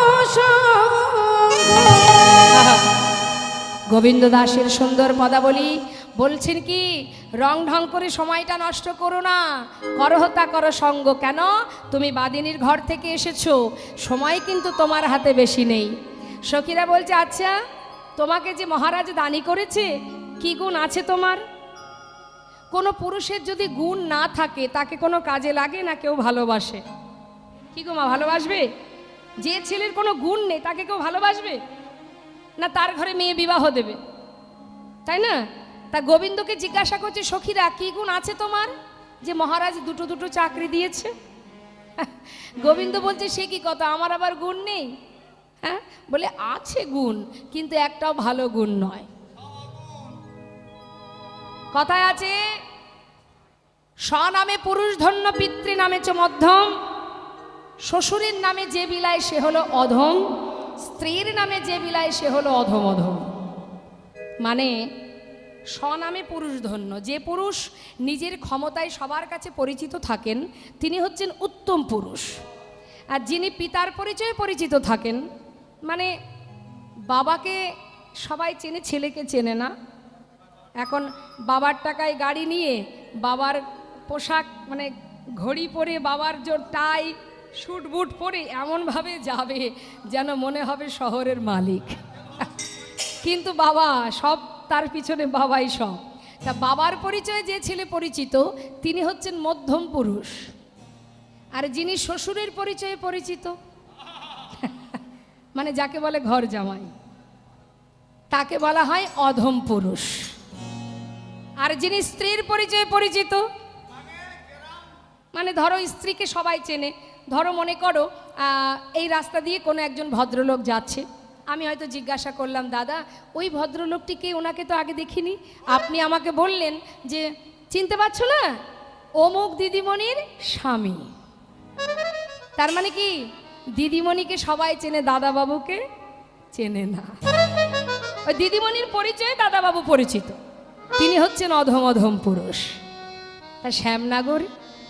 গোবিন্দ দাসের সুন্দর পদাবলী বলছেন কি রং ঢং করে সময়টা নষ্ট করো না করহতা করো সঙ্গ কেন তুমি বাদিনীর ঘর থেকে এসেছো সময় কিন্তু তোমার হাতে বেশি নেই সখীরা বলছে আচ্ছা তোমাকে যে মহারাজ দানি করেছে কি গুণ আছে তোমার কোনো পুরুষের যদি গুণ না থাকে তাকে কোনো কাজে লাগে না কেউ ভালোবাসে কি গো মা ভালোবাসবে যে ছেলের কোনো গুণ নেই তাকে কেউ ভালোবাসবে না তার ঘরে মেয়ে বিবাহ দেবে তাই না তা গোবিন্দকে জিজ্ঞাসা করছে সখীরা কি গুণ আছে তোমার যে মহারাজ দুটো দুটো চাকরি দিয়েছে গোবিন্দ বলছে সে কি কথা আমার আবার গুণ নেই হ্যাঁ বলে আছে গুণ কিন্তু একটাও ভালো গুণ নয় কথায় আছে স্বনামে পুরুষ ধন্য পিতৃ নামে চ মধ্যম শ্বশুরের নামে যে বিলায় সে হলো অধম স্ত্রীর নামে যে বিলায় সে হলো অধম অধম মানে স্বনামে পুরুষ ধন্য। যে পুরুষ নিজের ক্ষমতায় সবার কাছে পরিচিত থাকেন তিনি হচ্ছেন উত্তম পুরুষ। আর যিনি পিতার পরিচয়ে পরিচিত থাকেন, মানে বাবাকে সবাই চেনে, ছেলেকে চেনে না। এখন বাবার টাকায় গাড়ি নিয়ে, বাবার পোশাক মানে ঘড়ি পরে, বাবার জোর টাই স্যুট বুট পরে এমনভাবে যাবে যেন মনে হবে শহরের মালিক, কিন্তু বাবা সব, তার পিছনে বাবাই সব। তা বাবার পরিচয়ে যে ছেলে পরিচিত তিনি হচ্ছেন মধ্যম পুরুষ। আর যিনি শ্বশুরের পরিচয়ে পরিচিত মানে যাকে বলে ঘর জামাই, তাকে বলা হয় অধম পুরুষ। আর যিনি স্ত্রীর পরিচয়ে পরিচিত, মানে ধরো স্ত্রীকে সবাই চেনে, ধরো মনে করো এই রাস্তা দিয়ে কোনো একজন ভদ্রলোক যাচ্ছে, আমি হয়তো জিজ্ঞাসা করলাম, দাদা ওই ভদ্রলোকটিকে, ওনাকে তো আগে দেখিনি, আপনি আমাকে বললেন যে চিনতে পারছো না, অমুক দিদিমণির স্বামী। তার মানে কি দিদিমণিকে সবাই চেনে, দাদাবাবুকে চেনে না। ওই দিদিমণির পরিচয়ে দাদাবাবু পরিচিত, তিনি হচ্ছেন অধম অধম পুরুষ। তা শ্যামনগর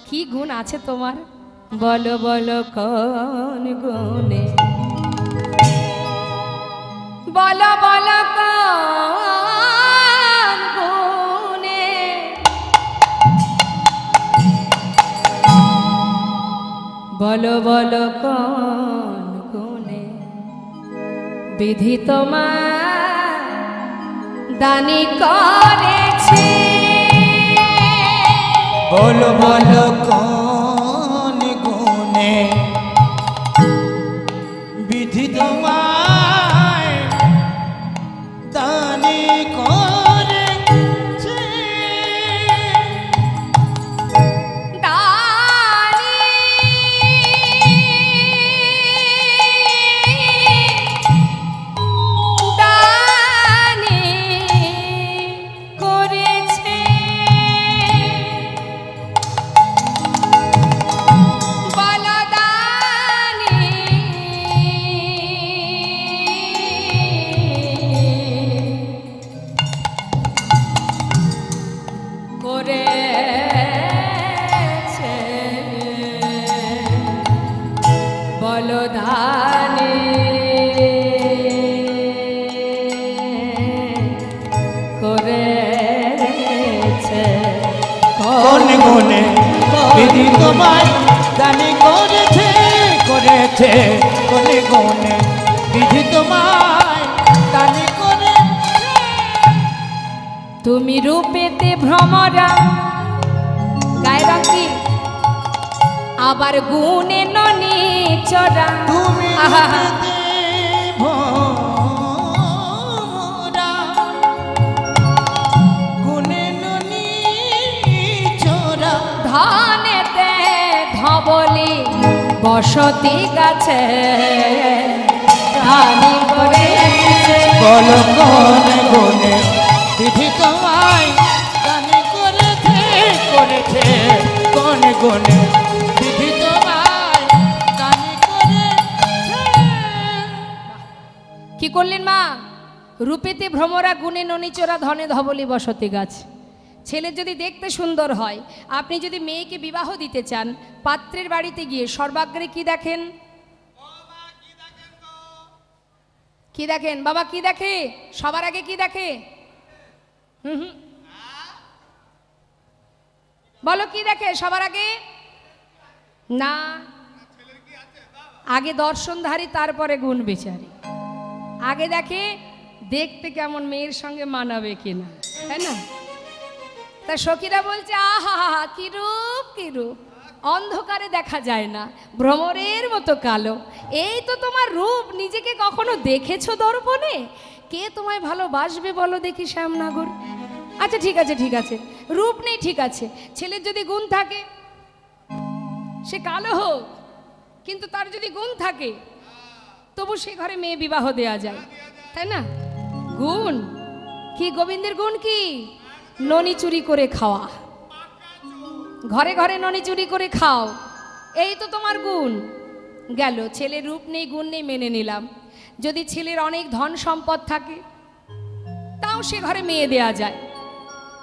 কি গুণ আছে তোমার, বলো বলো কোন গুণে, বলো বলো কোন গুণে, বলো বলো কোন গুণে বিধি তোমার দানি করেছে, বলো বলো কোন গুণে বিধি তোমায় দানি করেছে, দানি দানি করেছে, বলো দানি করেছে, বলো দানি করেছে, কোন গুণে বিধি তোমায় দানি করেছে, করেছে, কোন গুণে বিধি তোমায় দানি করেছে, তুমি রূপেতে ভ্রমরা, গায়ের রং কি, আবার গুণে ননি চড়া, তুমি আহা, ভোরা গুণে ননি চোরা, ধানেতে ধবলি বসতি গাছে রানী করেছে, বলো কোন গুণে বিধি তোমায় দানি করেছে, করেছে, কোন গুণে বিধি তোমায় দানি করেছে। কি করলেন মা, রূপেতে ভ্রমরা গুণে ননিচোরা ধনে ধবলি বসতি গাছ। ছেলে যদি দেখতে সুন্দর হয়, আপনি যদি মেয়েকে বিবাহ দিতে চান, পাত্রের বাড়িতে গিয়ে সর্বাগ্রে কি দেখেন, কি দেখেন বাবা, কি দেখে সবার আগে, কি দেখে, হুম হুম বলো, কি দেখে সবার আগে, না আগে দর্শনধারী তারপরে গুণ বিচারী। আগে দেখে দেখতে কেমন, মেয়ের সঙ্গে মানাবে কিনা, তাই না? তা সখীরা বলছে, আহা হা, কি রূপ কি রূপ, অন্ধকারে দেখা যায় না, ভ্রমরের মতো কালো, এই তো তোমার রূপ, নিজেকে কখনো দেখেছো দর্পণে? কে তোমায় ভালোবাসবে বলো দেখি শ্যামনগর? আচ্ছা ঠিক আছে, ঠিক আছে, রূপ নেই ঠিক আছে, ছেলের যদি গুণ থাকে, সে কালো হোক, কিন্তু তার যদি গুণ থাকে তবু সে ঘরে মেয়ে বিবাহ দেয়া যায়, তাই না? গুণ কি, গোবিন্দের গুণ কি, ননি চুরি করে খাওয়া, ঘরে ঘরে ননি চুরি করে খাও, এই তো তোমার গুণ। গেল, ছেলের রূপ নেই গুণ নেই মেনে নিলাম, যদি ছেলের অনেক ধন সম্পদ থাকে তাও সে ঘরে মেয়ে দেয়া যায়,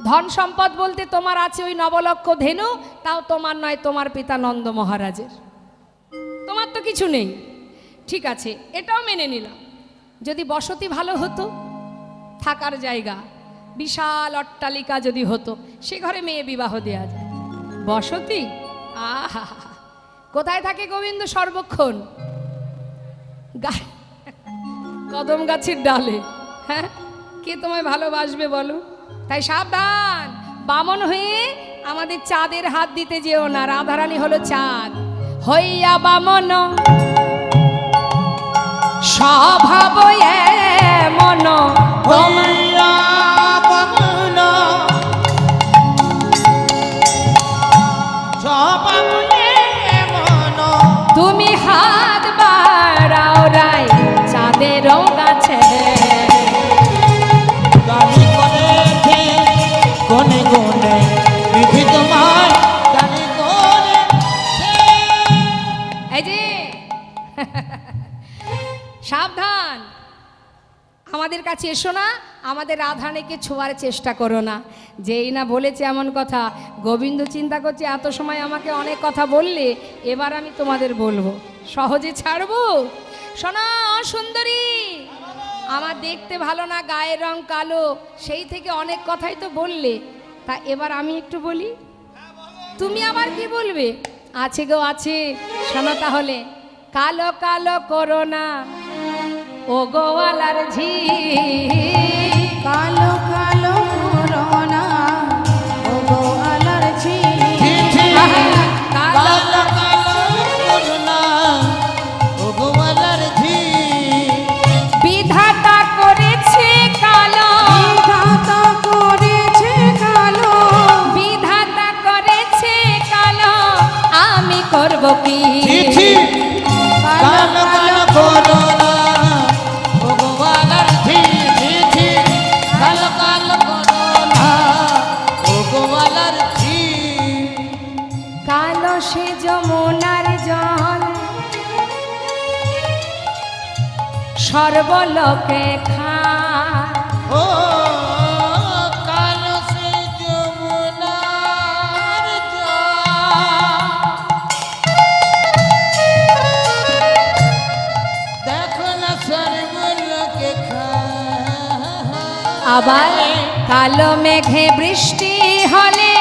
ধন সম্পদ বলতে তোমার আছে ওই নবলক্ষ ধেনু, তাও তোমার নয়, তোমার পিতা নন্দ মহারাজের। তোমার তো কিছু নেই, ঠিক আছে, এটাও মেনে নিলাম। যদি বসতি ভালো হতো, থাকার জায়গা বিশাল অট্টালিকা যদি হতো, সে ঘরে মেয়ে বিবাহ দেওয়া যায়। বসতি আহা, কোথায় থাকে গোবিন্দ সর্বক্ষণ? কদম গাছের ডালে। হ্যাঁ, কে তোমায় ভালোবাসবে বলো? তাই সাবধান, বামন হয়ে আমাদের চাঁদের হাত দিতে যেও না। রাধারানী হলো চাঁদ, হইয়া বামন স্বভাব এমন হইয়া বামন স্বভাব এমন। তুমি হাত বাড়াও রায় চাঁদের গাছে। গালি করেছে কোনে কোনে বিধি তোমার, গালি করেছে। এই যে সাবধান, আমাদের কাছে এসো না, আমাদের রাধারানীকে ছোঁয়ার চেষ্টা করো না। যেই না বলেছে এমন কথা, গোবিন্দ চিন্তা করছে এত সময় আমাকে অনেক কথা বললে, এবার আমি তোমাদের বলবো, সহজে ছাড়বো? শোনা সুন্দরী, আমার দেখতে ভালো না, গায়ের রং কালো, সেই থেকে অনেক কথাই তো বললে, তা এবার আমি একটু বলি, তুমি আবার কি বলবে? আছে গো আছে, শোনো তাহলে। কালো কালো করো না ও গোয়ালার ঝি, কালো কালো করোনা ও গো আলারছি। কালো কালো করুণা ও গোয়ালার ঝি। বিধাতা করেছে কালো, বিধাতা করেছে কালো, বিধাতা করেছে কালো, আমি করব কি? কালো কালো করুণা ও গোয়ালার ঝি। কালো কালো করুণা ও গোয়ালার ঝি। কালো সে যমুনার জল, সর্বলোকে খায়। ও কালো সে যমুনার জল, দেখো না সর্বলোকে খায়। আবার কালো মেঘে বৃষ্টি হলে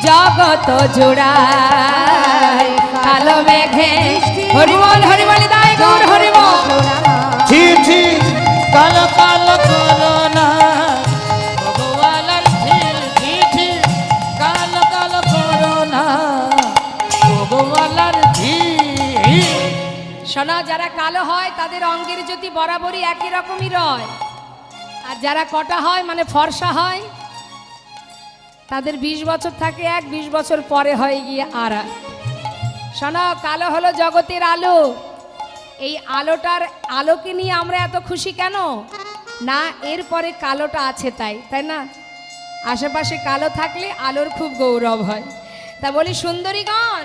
জগত জোড়ায়। কালো মেঘে হরিবল হরিবল দায় গৌর হরিবল। ছি ছি কালো কালো করোনা ভগবানের ঝিল। ছি ছি কালো কালো করোনা ভগবানের ঝিল। শোনা, যারা কালো হয় তাদের অঙ্গের জ্যোতি বরাবরই একই রকমই রয়, আর যারা কটা হয় মানে ফর্সা হয়, তাদের 20 বছর থাকে এক, 20 বছর পরে হয় গিয়ে আর এক। শোনো, কালো হলো জগতের আলো। এই আলোটার আলোকে নিয়ে আমরা এত খুশি কেন? না, এরপরে কালোটা আছে তাই, তাই না? আশেপাশে কালো থাকলে আলোর খুব গৌরব হয়। তা বলি সুন্দরীগণ,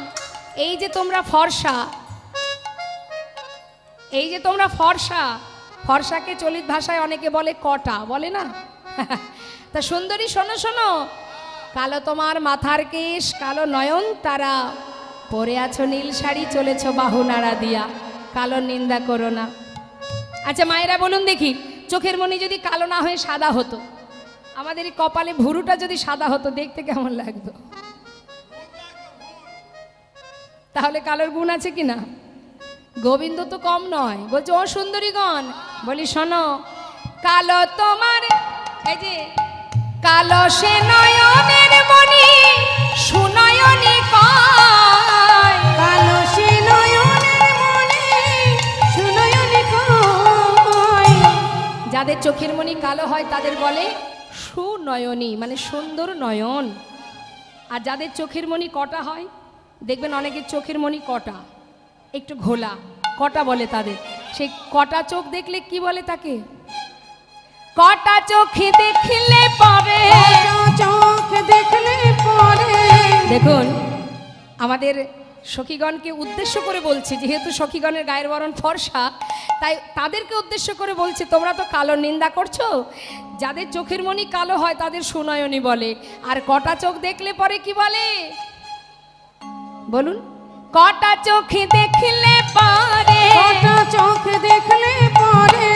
এই যে তোমরা ফর্সা, এই যে তোমরা ফর্সা, ফর্সাকে চলিত ভাষায় অনেকে বলে কটা, বলে না? তা সুন্দরী শোনো শোনো, কালো তোমার মাথার কেশ, কালো নয়ন তারা, পরে আছো নীল শাড়ি, চলেছ বাহু নাড়া দিয়া, কালো নিন্দা করো না। আচ্ছা মায়েরা বলুন দেখি, চোখের মনি যদি কালো না হয়ে সাদা হতো, আমাদের এই কপালে ভুরুটা যদি সাদা হতো, দেখতে কেমন লাগতো? তাহলে কালোর গুণ আছে কি না? গোবিন্দ তো কম নয়, বলছে ও সুন্দরীগণ, বলি শোনো, কালো তোমার, এই যে কালো সে নয়নের মনি, সুনয়নী কয়। কালো সে নয়নের মনি, সুনয়নী কয়। যাদের চোখের মনি কালো হয় তাদের বলে সুনয়নী, মানে সুন্দর নয়ন। আর যাদের চোখের মনি কটা হয়, দেখবেন অনেকের চোখের মনি কটা, একটু ঘোলা, কটা বলে তাদের। সেই কটা চোখ দেখলে কি বলে তাকে? কটা চোখে দেখলে পরে, চোখ দেখলে পরে। দেখুন আমাদের সখীগণকে উদ্দেশ্য করে বলছে, যেহেতু সখীগণের গায়ের বরণ ফর্সা, তাই তাদেরকে উদ্দেশ্য করে বলছে, তোমরা তো কালো নিন্দা করছো, যাদের চোখের মণি কালো হয় তাদের সুনয়নী বলে, আর কটা চোখ দেখলে পরে কি বলে বলুন? কটা চোখে দেখলে পরে, কটা চোখ দেখলে পরে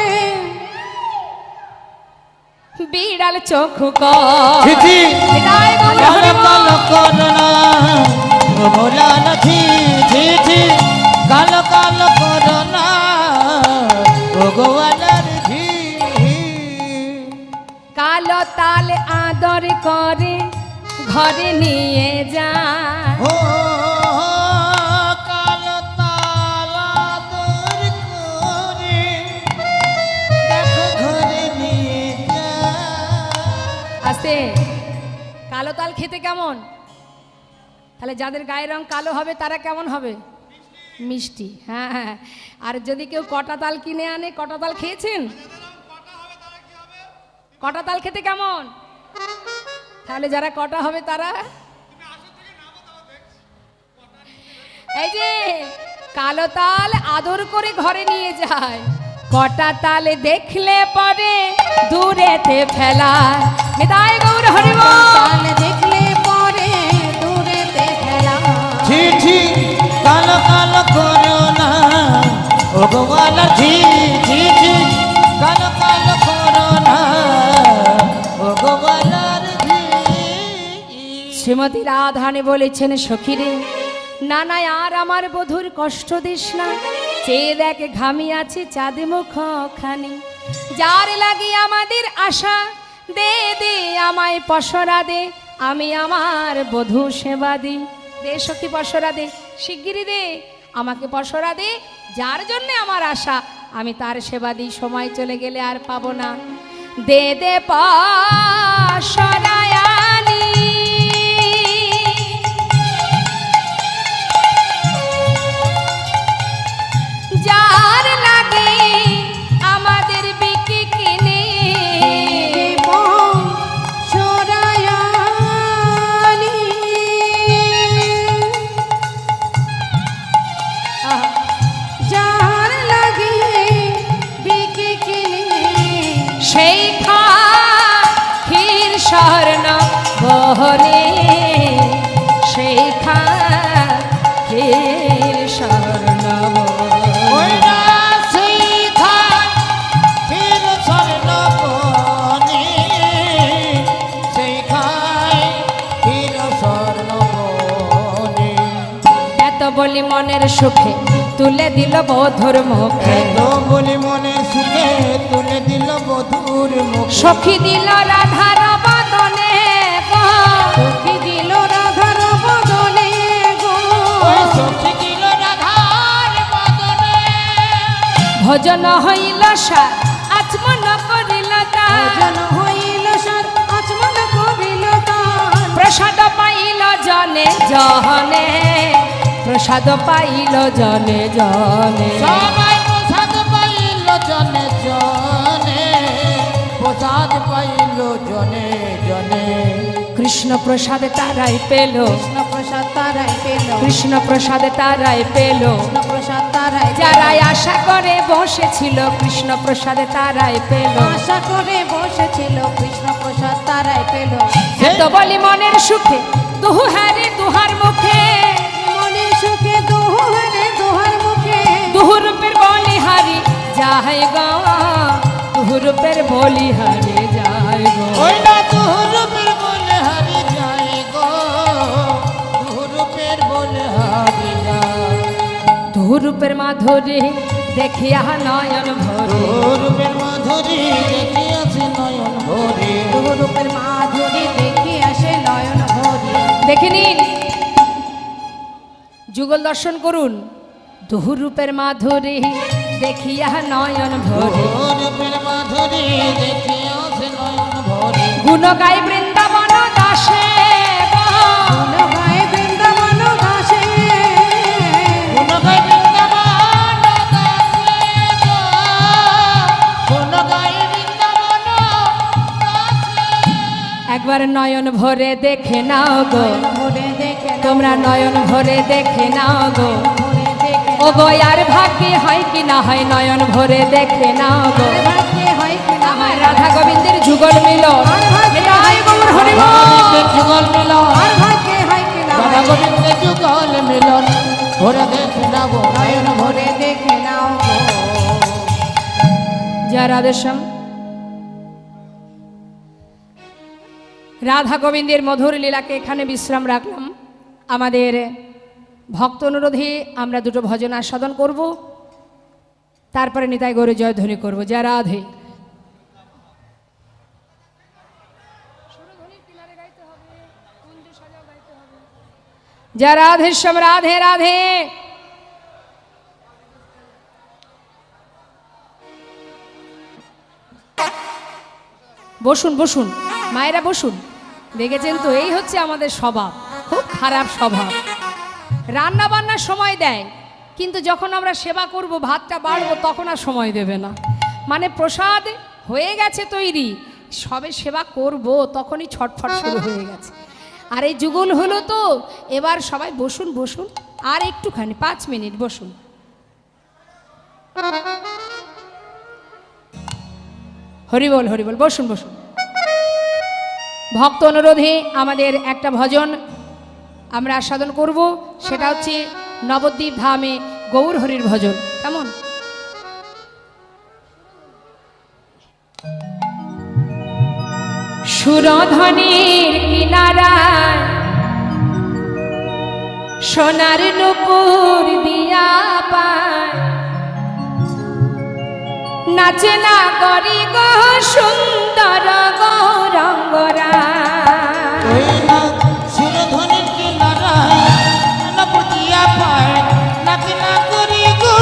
বিড়াল চোখ ছিছি বিদায় গৌর হরি বল। কালো করোনা ও ভোলান ছি কালো কালো করোনা ও গোয়ালার ঝি কালো তাল আদর করে ঘরে নিয়ে যায়, ও কালো তালা দূর করে দেখো ঘরে নিয়ে যায়। আছে কালো তাল খেতে কেমন? তাহলে যাদের গায়ের রং কালো হবে তারা কেমন হবে? মিষ্টি। হ্যাঁ হ্যাঁ। আর যদি কেউ কটা তাল কিনে আনে, কটা তাল খেয়েছেন? কটা তাল খেতে কেমন? তাহলে যারা কটা হবে তারা, এই যে কালো তাল আদর করে ঘরে নিয়ে যায়, কটা তাল দেখলে পরে দূরেতে ফেলা। বিদায় গৌর হরি বল। তাল দেখলে পরে দূরেতে ফেলা। ছি কালো কালো করোনা ও গোয়ালার ঝি কালো কালো করোনা ও গোয়ালার ঝি। শ্রীমতী রাধারানী বলেছেন, সখীরে না না আর আমার বধুর কষ্ট দিস না, চেয়ে দেখ ঘামি আছে চাঁদ মুখ খানি, যার লাগি আমাদের আশা দে দে আমায় পসরা দে, আমি আমার বধূ সেবা দি। দে সখী পসরা দে, শিগগিরি দে আমাকে পসরা দে, যার জন্যে আমার আশা আমি তার সেবা দিই, সময় চলে গেলে আর পাবো না। দে দে পসরায়ানি যার লাগে আমাদের বিকি কিনে, সরায়ানি যার লাগে বিকে কিনে, সেই ক্ষীর স্বর্ণ বহনে, সেই ক্ষীর স্বর্ণ ওই না সেই খান ফির স্বর্ণ বনে, সেই খায় ফির স্বর্ণ বনে। এত বলি মনের সুখে তুলে দিল বধুর মুখে, এত বলি মনের সুখে তুলে দিল বধুর মুখ। সখী দিল রাধার বদনে গো, সখী দিল রাধার বদনে গো, ওই সখী দিল রাধার বদনে। ভজন হইল সার আচমন করিল তার, ভজন হইল সার আচমন করিল তার, প্রসাদ পাইল জনে জনে, প্রসাদ পাইল জনে জনে, সবাই প্রসাদ পাইল জনে জনে, প্রসাদ পাইল জনে জনে। কৃষ্ণ প্রসাদ তারাই পেল, কৃষ্ণ প্রসাদ তারাই পেল, কৃষ্ণ প্রসাদ তারাই পেল, কৃষ্ণ প্রসাদ তারাই পেল, যারাই আশা করে বসেছিল কৃষ্ণ প্রসাদ তারাই পেল, আশা করে বসেছিল কৃষ্ণ প্রসাদ তারাই পেল। এত বলি মনের সুখে দুহু হারে দুহার মুখে, মনের সুখে দোহারে দোহার মুখে, দুহু রূপের বলিহারি যাই গো, দুহু রূপের বলিহারি যাই গো। ওই না তুরুপের বলে হারি যায় গো, তুরুপের বলে হারি যায়। দুহু রূপের মাধুরী দেখিয়া নয়ন ভরে, তুরুপের মাধুরী দেখে আছে নয়ন ভরে। রূপের মাধুরী দেখি আসে নয়ন ভরে। দেখে নিন, যুগল দর্শন করুন। দুহু রূপের মাধুরী দেখিয়া নয়ন ভরে, তুরুপের মাধুরী দেখে আছে নয়ন ভরে। গুণ গাই বৃন্দাবন দাসে গো, গুণ গায়ে বৃন্দাবন দাসে, গুণ গায় বৃন্দাবন দাসে গো, গুণ গায় বৃন্দাবন দাসে। একবার এবার নয়ন ভরে দেখে নাও গো, ভরে দেখে নাও, তোমরা নয়ন ভরে দেখে নাও গো, ভরে দেখে ও গো আর ভাগ্যে হয় কি না হয়, নয়ন ভরে দেখে নাও গো। আর ভাগ্যে হয় কি না হয়, রাধা গোবিন্দের যুগল মিলন, আর ভাগ্যে নিতাই গৌর হরি বল। গোবিন্দের যুগল মিলন, আর ভাগ্যে হয় কি না রাধা হয়, গোবিন্দের যুগল মিলন, ভরে দেখে নাও গো, নয়ন ভরে দেখে নাও গো। জয় রাধেশ্যাম। রাধা গোবিন্দের মধুর লীলাকে এখানে বিশ্রাম রাখলাম। আমাদের ভক্ত অনুরোধে আমরা দুটো ভজন আস্বাদন করব, তারপরে নিতাই গৌরে জয়ধ্বনি করব। জয় রাধে। জয় রাধেশ্যাম, রাধে রাধে। বসুন বসুন মায়েরা বসুন। দেখেছেন তো, এই হচ্ছে আমাদের স্বভাব, খুব খারাপ স্বভাব। রান্না বান্নার সময় দেয়, কিন্তু যখন আমরা সেবা করব, ভাতটা বাড়বো, তখন আর সময় দেবে না। মানে প্রসাদ হয়ে গেছে তৈরি, সবে সেবা করব তখনই ছটফট শুরু হয়ে গেছে। আর এই যুগল হলো তো, এবার সবাই বসুন বসুন, আর একটুখানি 5 মিনিট বসুন। হরিবল হরিবল, বসুন বসুন। ভক্ত অনুরোধে আমাদের একটা ভজন আমরা আস্বাদন করব, সেটা হচ্ছে নবদ্বীপ ধামে গৌর হরির ভজন। কেমন? সুরধনের কিনারায় সোনার নুপুর দিয়া পায়, নাচে না করি গো সুন্দর গৌরঙ্গরা। ওই না সুরধনের কিনারায় নবদিয়া পায়, নাচে না করি গো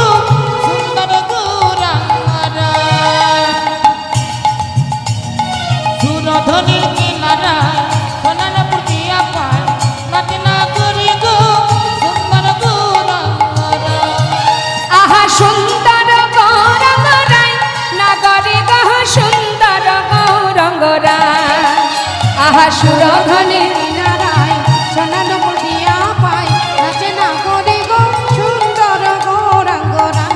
সুন্দর গৌরাঙ্গরা। সুরধনের কিনারায় সোনার নবদিয়া পায়, নাচে না করি গো সুন্দর গৌরাঙ্গরা। আহা সুন্দর গৌরঙ্গরায়, নাগরে গহ সুন্দর গৌরঙ্গরা। আহা সুরধনের কিনারায় সোনার বুটিয়া পাই, নাচে না করি গো সুন্দর গৌরাঙ্গরায়।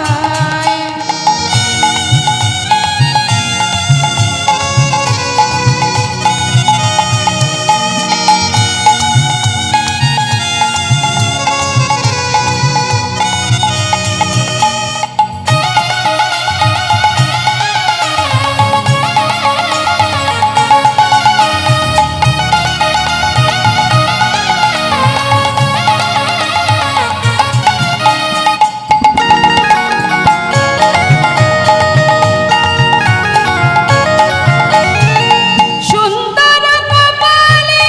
সুন্দর কপালে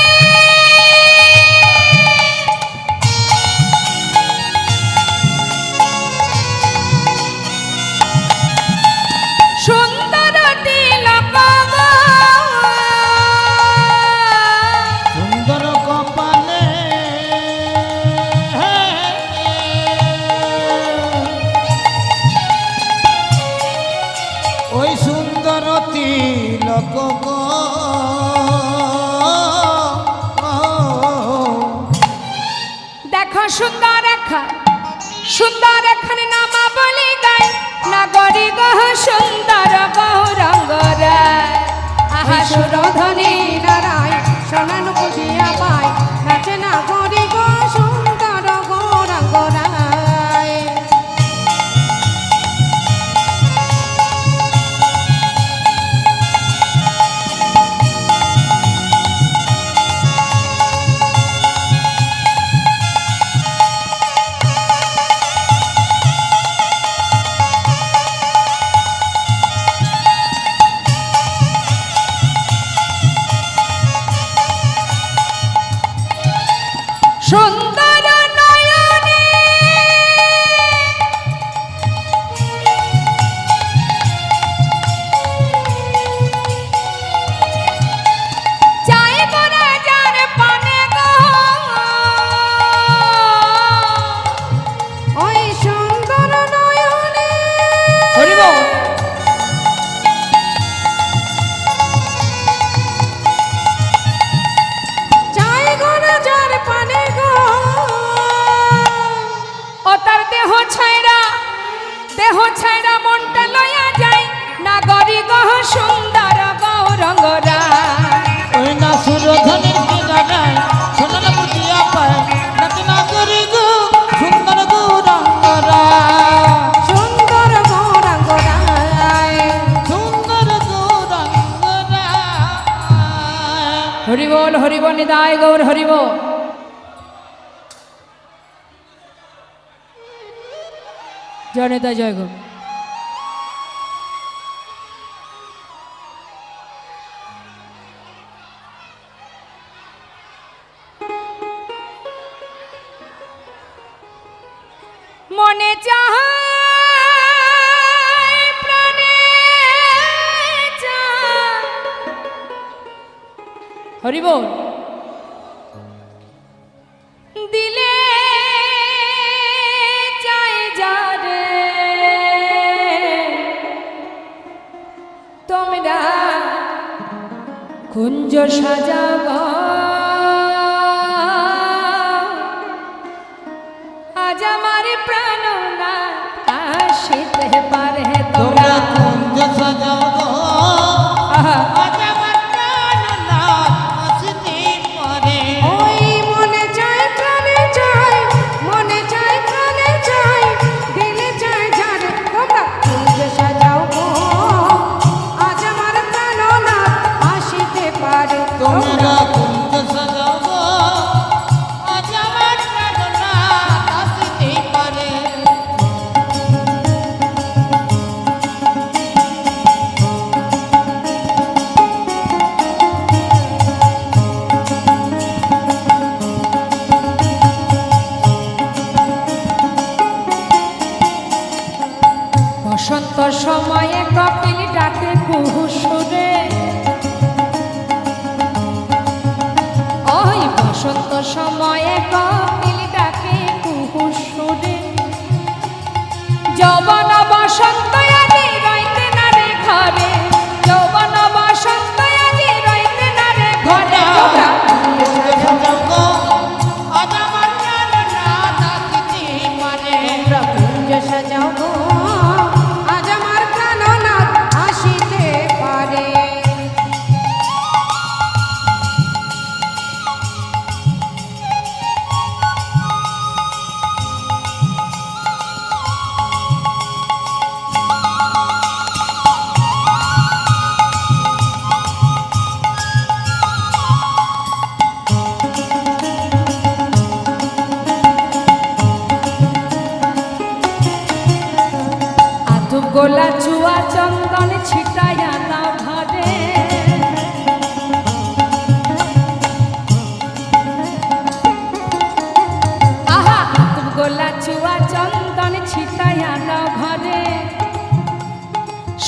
সুন্দর তিলক গো, সুন্দর কপালে ওই সুন্দর তিলক গো। দেখো সুন্দর এখন, সুন্দর এখানে নামা বলি গায়, নাগরি গহ সুন্দর গৌরঙ্গরা। আহা সুরধনী কিনারায় সোনার বুটিয়া পাই, নাচে না করি গো সুন্দর গৌরাঙ্গরায়। দেহ ছাইরা মনটা লইয়া যায় না গরি গহ সুন্দর গৌরঙ্গরা ওই না সুরধনের কি জানায় সোনার বুটিয়া পায় নাকি না করি গো সুন্দর গৌরঙ্গরা সুন্দর গৌরাঙ্গরায় সুন্দর গৌরঙ্গরা হরিবল নিদায় গৌর হরিবল। জনতা জয় গো। মনে চায় প্রাণে চায় হরিবল দিলে চায় যারে তোমরা কুঞ্জ সাজাবো আজ আমার প্রাণনা আসিতে পারে তোমরা তোমরা কুঞ্জ সাজাও গো আহা আজ আমার প্রাণনাথ আসিতে পারে ওই মনে চায় প্রাণে চায় মনে চায় প্রাণে চায় দিলে চায় যারে তোমরা কুঞ্জ সাজাও গো আজ আমার প্রাণনাথ আসিতে পারে তোমরা কুঞ্জ সাজাও গো আজ আমার প্রাণনাথ আসিতে পারে বসন্ত সময়ে কপিল ডাকে কুহুসুরে ওই বসন্ত সময়ে কপিল ডাকে কুহুসুরে যৌবন বসন্ত আজি রইতে না রে ঘরে যৌবন বসন্ত আজি রইতে না রে ঘরে তোমরা সাজাও গো আজ আমার প্রাণনাথ আসিতে পারে কুঞ্জ সাজাও গো আজ আমার প্রাণনাথ আসিতে পারে আধু গোলা চুয়া চন্দন ছিটাইয়া না ঘরে আহা আধু গোলা চুয়া চন্দন ছিটাইয়া না ঘরে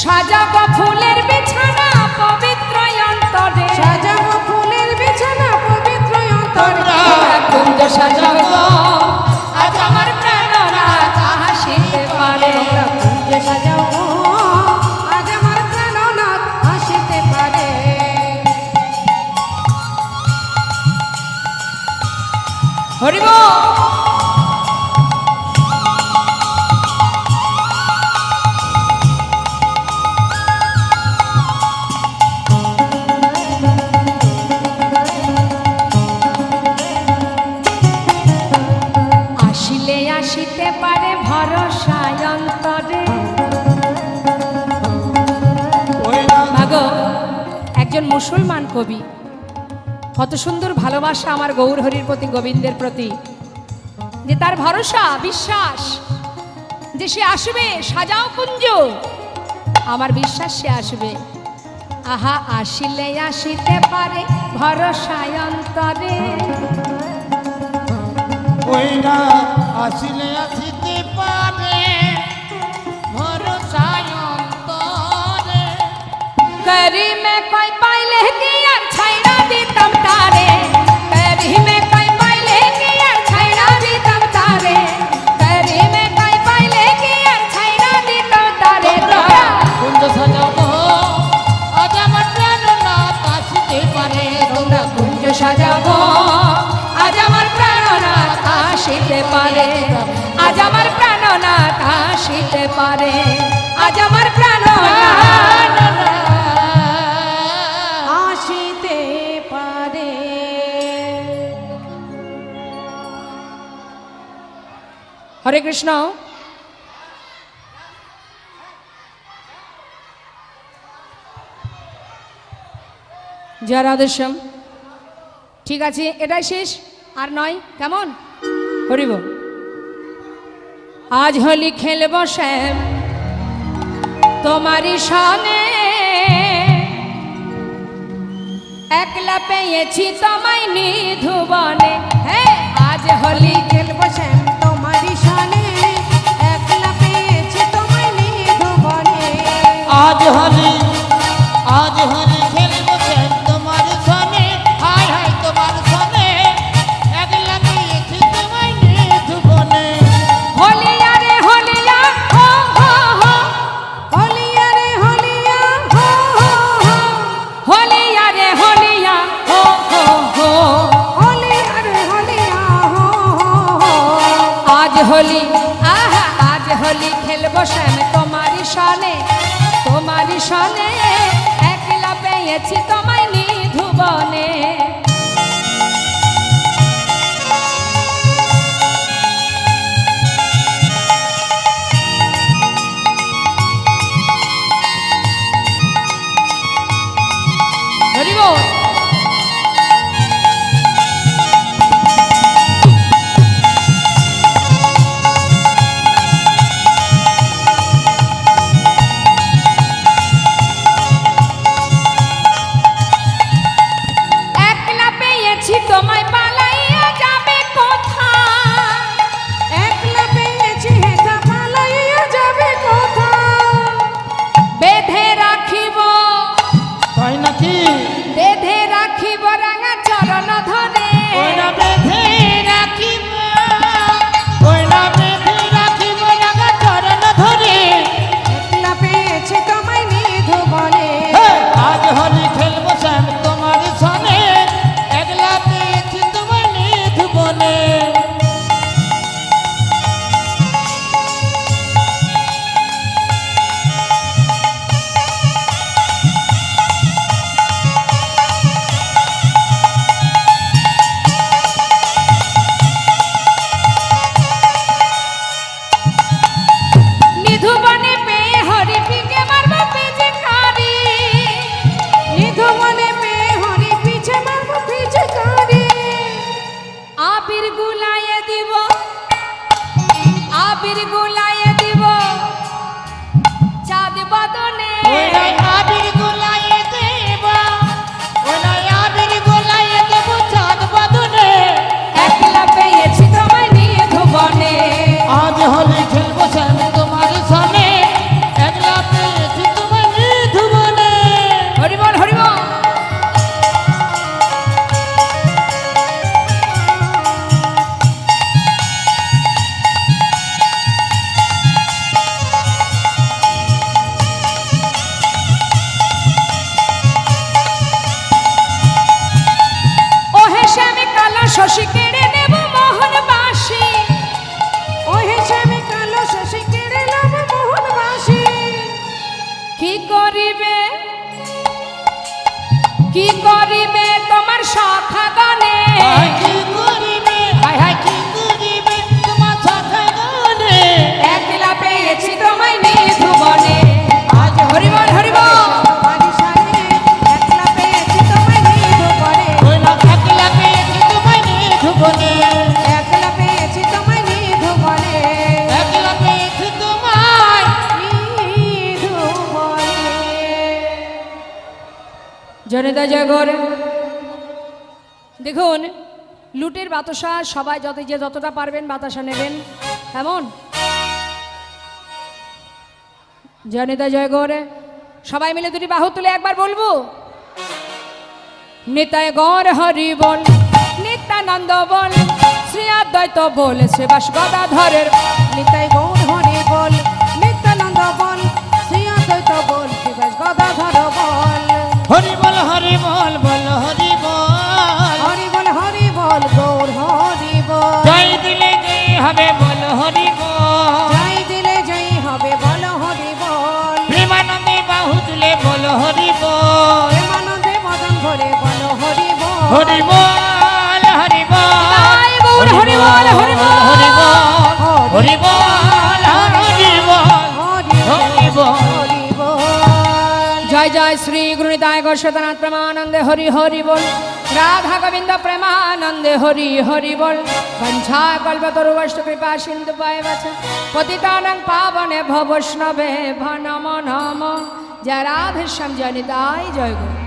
সাজাবো ফুলের বিছানা পবিত্র অন্তরে সাজাবো ফুলের বিছানা পবিত্র অন্তরে তোমরা কুঞ্জ সাজাবো আজ আমার প্রাণনাথ আসিতে পারে কুঞ্জ সাজাও গো আজ আমার প্রাণনাথ আসিতে পারে হরিবল। আসিলে আসিতে পারে ভরসা অন্তরে ওই না মাগো একজন মুসলমান কবি কত সুন্দর ভালোবাসা আমার গৌর হরির প্রতি গোবিন্দের প্রতি যে তার ভরসা বিশ্বাস যে সে আসবে সাজাও কুঞ্জ আমার বিশ্বাস সে আসবে আহা আসিলে আসিতে পারে ভরসা অন্তরে ওই না আসিলে আসিতে পারে ভরসা অন্তরে करी में कोई पाइले की यार छाइरा दी तम तारे करी में कोई पाइले की यार छाइरा दी तम तारे करी में कोई पाइले की यार छाइरा दी तम तारे तोरा কুঞ্জ সাজাও গো আজ আমার প্রাণনাথ আসিতে পারে তোমরা কুঞ্জ সাজাবো আজ আমার প্রাণনাথ আসিতে পারে আজ আমার প্রাণ আসিতে পারে আজ আমার প্রাণ আসিতে পারে। হরে কৃষ্ণ। জয় রাধেশ্যাম। ঠিক আছে, এটাই শেষ, আর নয়, কেমন? হরিব। আজ হোলি খেলব শ্যাম তোমারই সনে, একলা পেয়েছি তোমায় নিধুবনে। হ্যাঁ, আজ হোলি খেলবো শ্যাম তোমারই সনে, একলা পেয়েছি তোমায় নিধুবনে। আজ হোলি খেলবো শ্যাম তোমার সনে, হায় হায় তোমার সনে, একলা পেয়েছি তোমায় নিধুবনে। হোলিয়া রে হোলিয়া হো হো হো, হলিয়া রে হলিয়া হো হো হো, হোলিয়া রে হোলিয়া হো হো হো। হলিয়া রে হলিয়া হো হো হো। আজ হোলি, আহা আজ হোলি খেলবো শ্যাম তোমারই সনে, তোমারই সনে, একলা পেয়েছি তোমায় নিধুবনে। হরি বল। একলা পেয়েছি তোমায়, পালাইয়া যাবে কোথায়? একলা পেয়েছি হেথা পালাইয়া যাবে কোথায়? বেঁধে রাখিব, তাই নাকি? বেঁধে রাখিব রাঙা চরণ ধরে। ওইনা বেঁধে রাখিব, ওইনা বেঁধে রাখিব রাঙা চরণ ধরে। একলা পেয়েছি তোমায় নিধুবনে। আজ হোলি খেলবো শ্যাম তোমার সনে, একলা পেয়েছি তোমায় নিধুবনে। নিধুবনে পেয়ে হরি পিকে মারব পিচকারি, নিধুবনে পেয়ে হরি পিছে মারবো পিচকারি। আবির গুলাইয়ে দিব, আবির গুলাইয়ে দিব চাঁদ বদনে। ওইনাই আবির গোলাইয়ে দেব, ওইনাই আবির গোলাইয়ে দেব চাঁদ বদনে। একলা পেয়েছি তোমায় নিধুবনে। আজ হোলি খেলবো শ্যাম তোমার সনে, একলা পেয়েছি তোমায় নিধুবনে। হরি বল হরি বল। ওহে শ্যামে কালো শশী কেড়ে নেব মোহন বাসি। ওহে শ্যামে কালো শশী কেড়ে লব মোহনবাসী। কি করিবে, কি করিবে তোমার সখা গণে? হায় কি করিবে, হায় হায় কি করিবে তোমার সাথে গানে। একলা পেয়েছি তোমায় নিধুবনে। আজ হরি বল হরি বল। তোমারই সনে, একলা পেয়েছি তোমায় নিধুবনে। ওইনা একলা পেয়েছি তোমায় নিধুবনে, একলা পেয়েছি তোমায় নিধুবনে। একলা পেয়েছি তোমায়। নিধুবনে। জনিতা জয়গর। দেখুন, লুটের বাতাসা সবাই যত যে যতটা পারবেন বাতাসা নেবেন, কেমন? জনিতা জয়গর। সবাই মিলে দুটি বাহু তুলে একবার বলবো, নিতায় গৌর হরি বল, নিত্যানন্দ বল, শ্রী অদ্বৈত বল, শ্রীবাস গদাধরের। নিতাই গৌর হরি বল, নিত্যানন্দ বল, শ্রী অদ্বৈত বল, শিবাস গদাধর বল। হরি বল হরি বল, বল হরি বল। হরি বল হরি বল, গৌর হরি বল। জয় দিলে জয় হবে বল হরি বল। জয় দিলে জয় হরি বল প্রেমানন্দে মদন ভরে বলো হরি বল হরি বল হরি বল তাই গৌর হরি বল হরি বল হরি বল হরি বল হরি বল হরি বল হরি বল জয় জয় শ্রী গুরুনিতায় গোস্বতনাথ প্রেমানন্দে হরি হরি বল রাধা গোবিন্দ প্রেমানন্দে হরি হরি বল বঞ্ছা কল্পতরুবষ্ট কৃপা সিন্ধু পায় বাছা পতিতানাং পাবনে ভবৈষ্ণবে নমো নমঃ জয় রাধেশ্যাম জয় নিতাই জয় গুরু